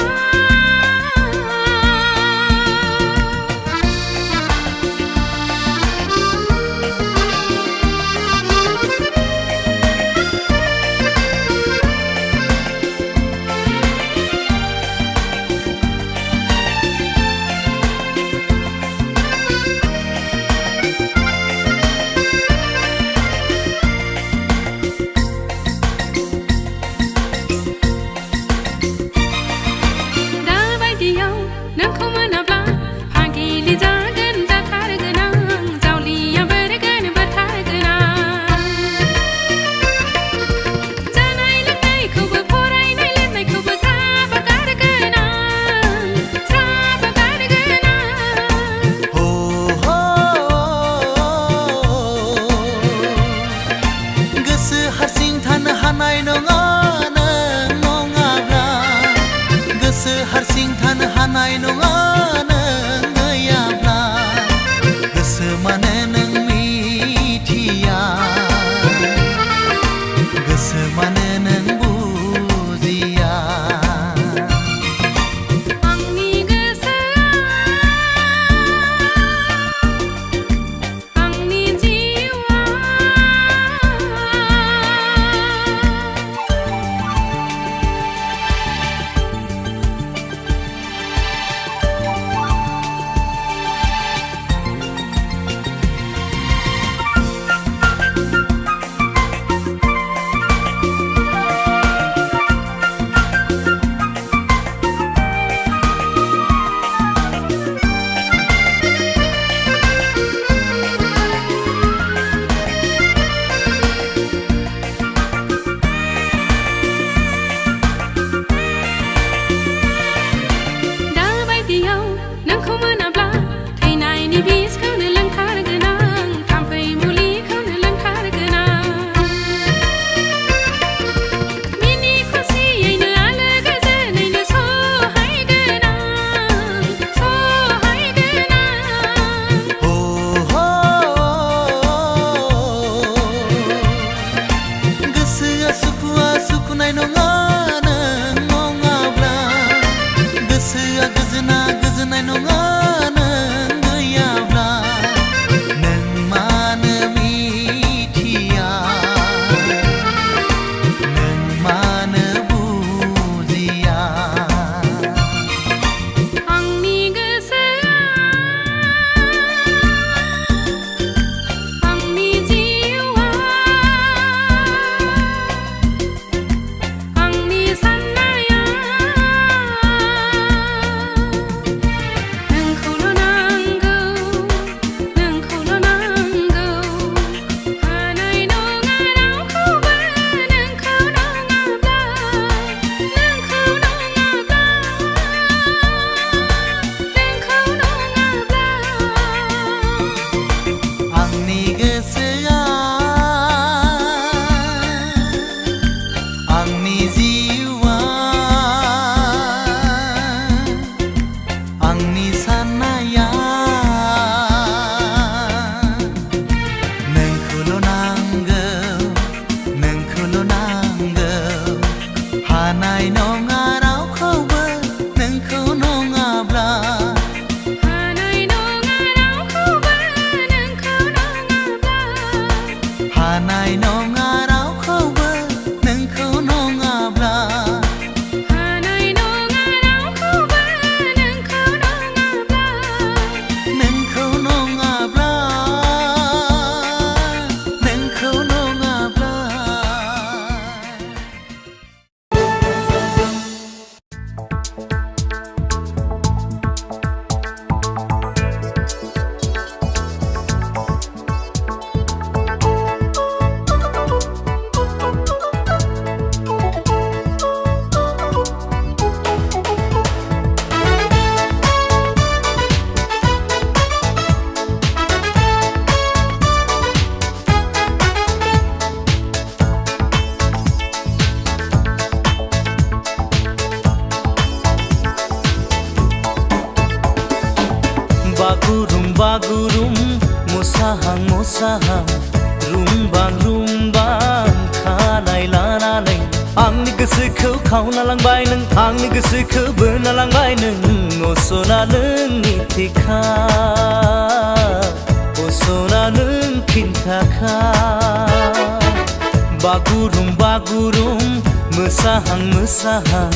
गोजोननाय नङा नों नङाब्ला गोसोआ गोजोना गोजोननाय नङा नों गैयाब्ला नों मानो मिथिया नों मानो बुजिया आंनि गोसोआ आंनि जिउआ आंनि साननाया नोंखौल' नांगौ नोंखौल' नांगौ हानाय नङा रावखौबो नोंखौ नङाब्ला नोंखौ नङाब्ला आंनि गोसोआ आंनि जिउआ आंनि साननाया नोंखौल' नांगौ नोंखौल' नांगौ हानाय नङा रावखौबो नोंखौ नङाब्ला हानाय नङा रावखौबो नोंखौ नङाब्ला हानाय नङा रावखौबो नोंखौ नङाब्ला हानाय नङा रावखौबो नोंखौ नङाब्ला नोंखौ नङाब्ला नोंखौ नङाब्ला बागुरुम बागुरुम मोसाहां मोसाहां रुमबां रुमबां खानाय लानानै आंनि गोसोखौ खावना लांबाय नों आंनि गोसोखौ बोना लांबाय नों असना नोंनि थिखा असना नों खिन्थाखा बागुरुम बागुरुम मोसाहां मोसाहां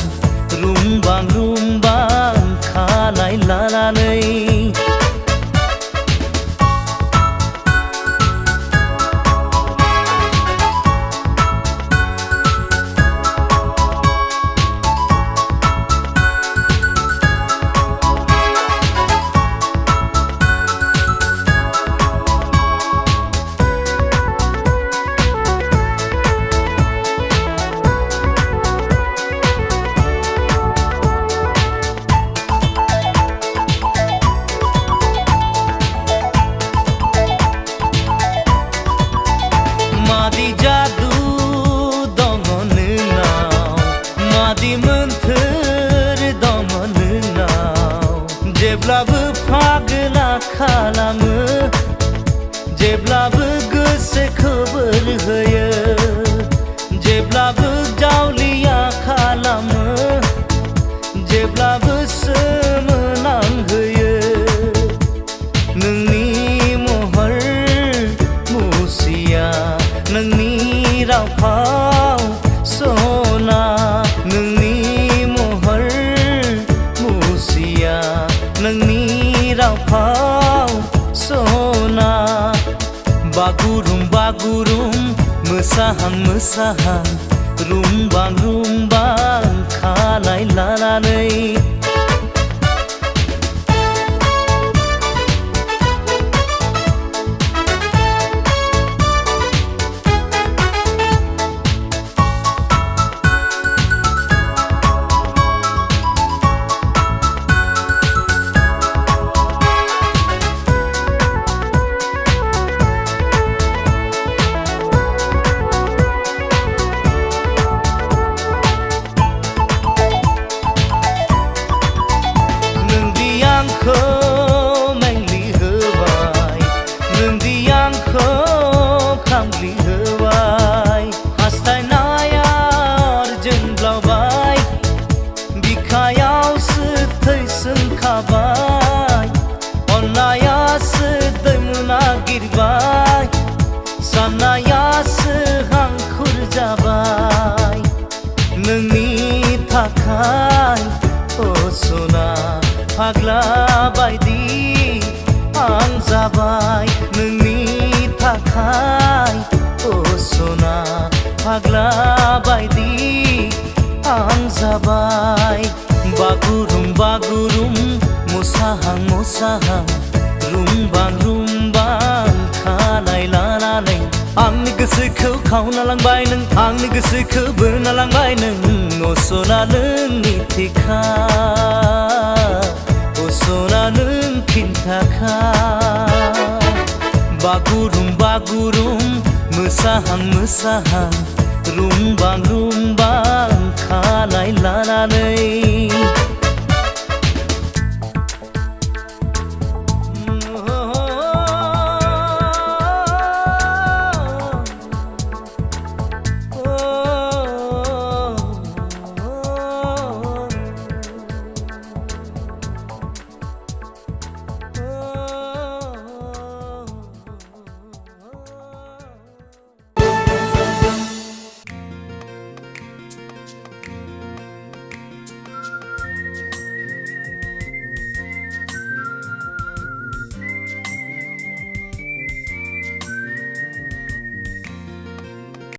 रुमबां रुमबां खानाय लानानै मादि जादु दङ नोंनाव मादि मोन्थोर दङ नोंनाव जेब्लाबो फागोला खालामो जेब्लाबो गोसोखौ बोर होयो जेब्लाबो जावलिया खालामो जेब्लाबो सोमोनांहोयो नोंनि महर मुसिया नोंनि राव फाव सना नोंनि महर मुसिया नोंनि राव फाव सना बागुरुम बागुरुम मोसाहां मोसाहां रुमबां रुमबां खानाय लानानै दासो हांखुर जाबाय नोंनि थाखाय ओ सना फाग्ला बायदि आं जाबाय नोंनि थाखाय ओ सना फाग्ला बायदि आं जाबाय बागुरुम बागुरुम मोसाहां मोसाहां रुमबां रुमबां खानाय लानानै आंनि गोसोखौ खावना लांबाय नों आंनि गोसोखौ बोना लांबाय नों असना नोंनि थेखा असना नों खिन्थाखा बागुरुम बागुरुम मोसाहां मोसाहां रुमबां रुमबां खानाय लानानै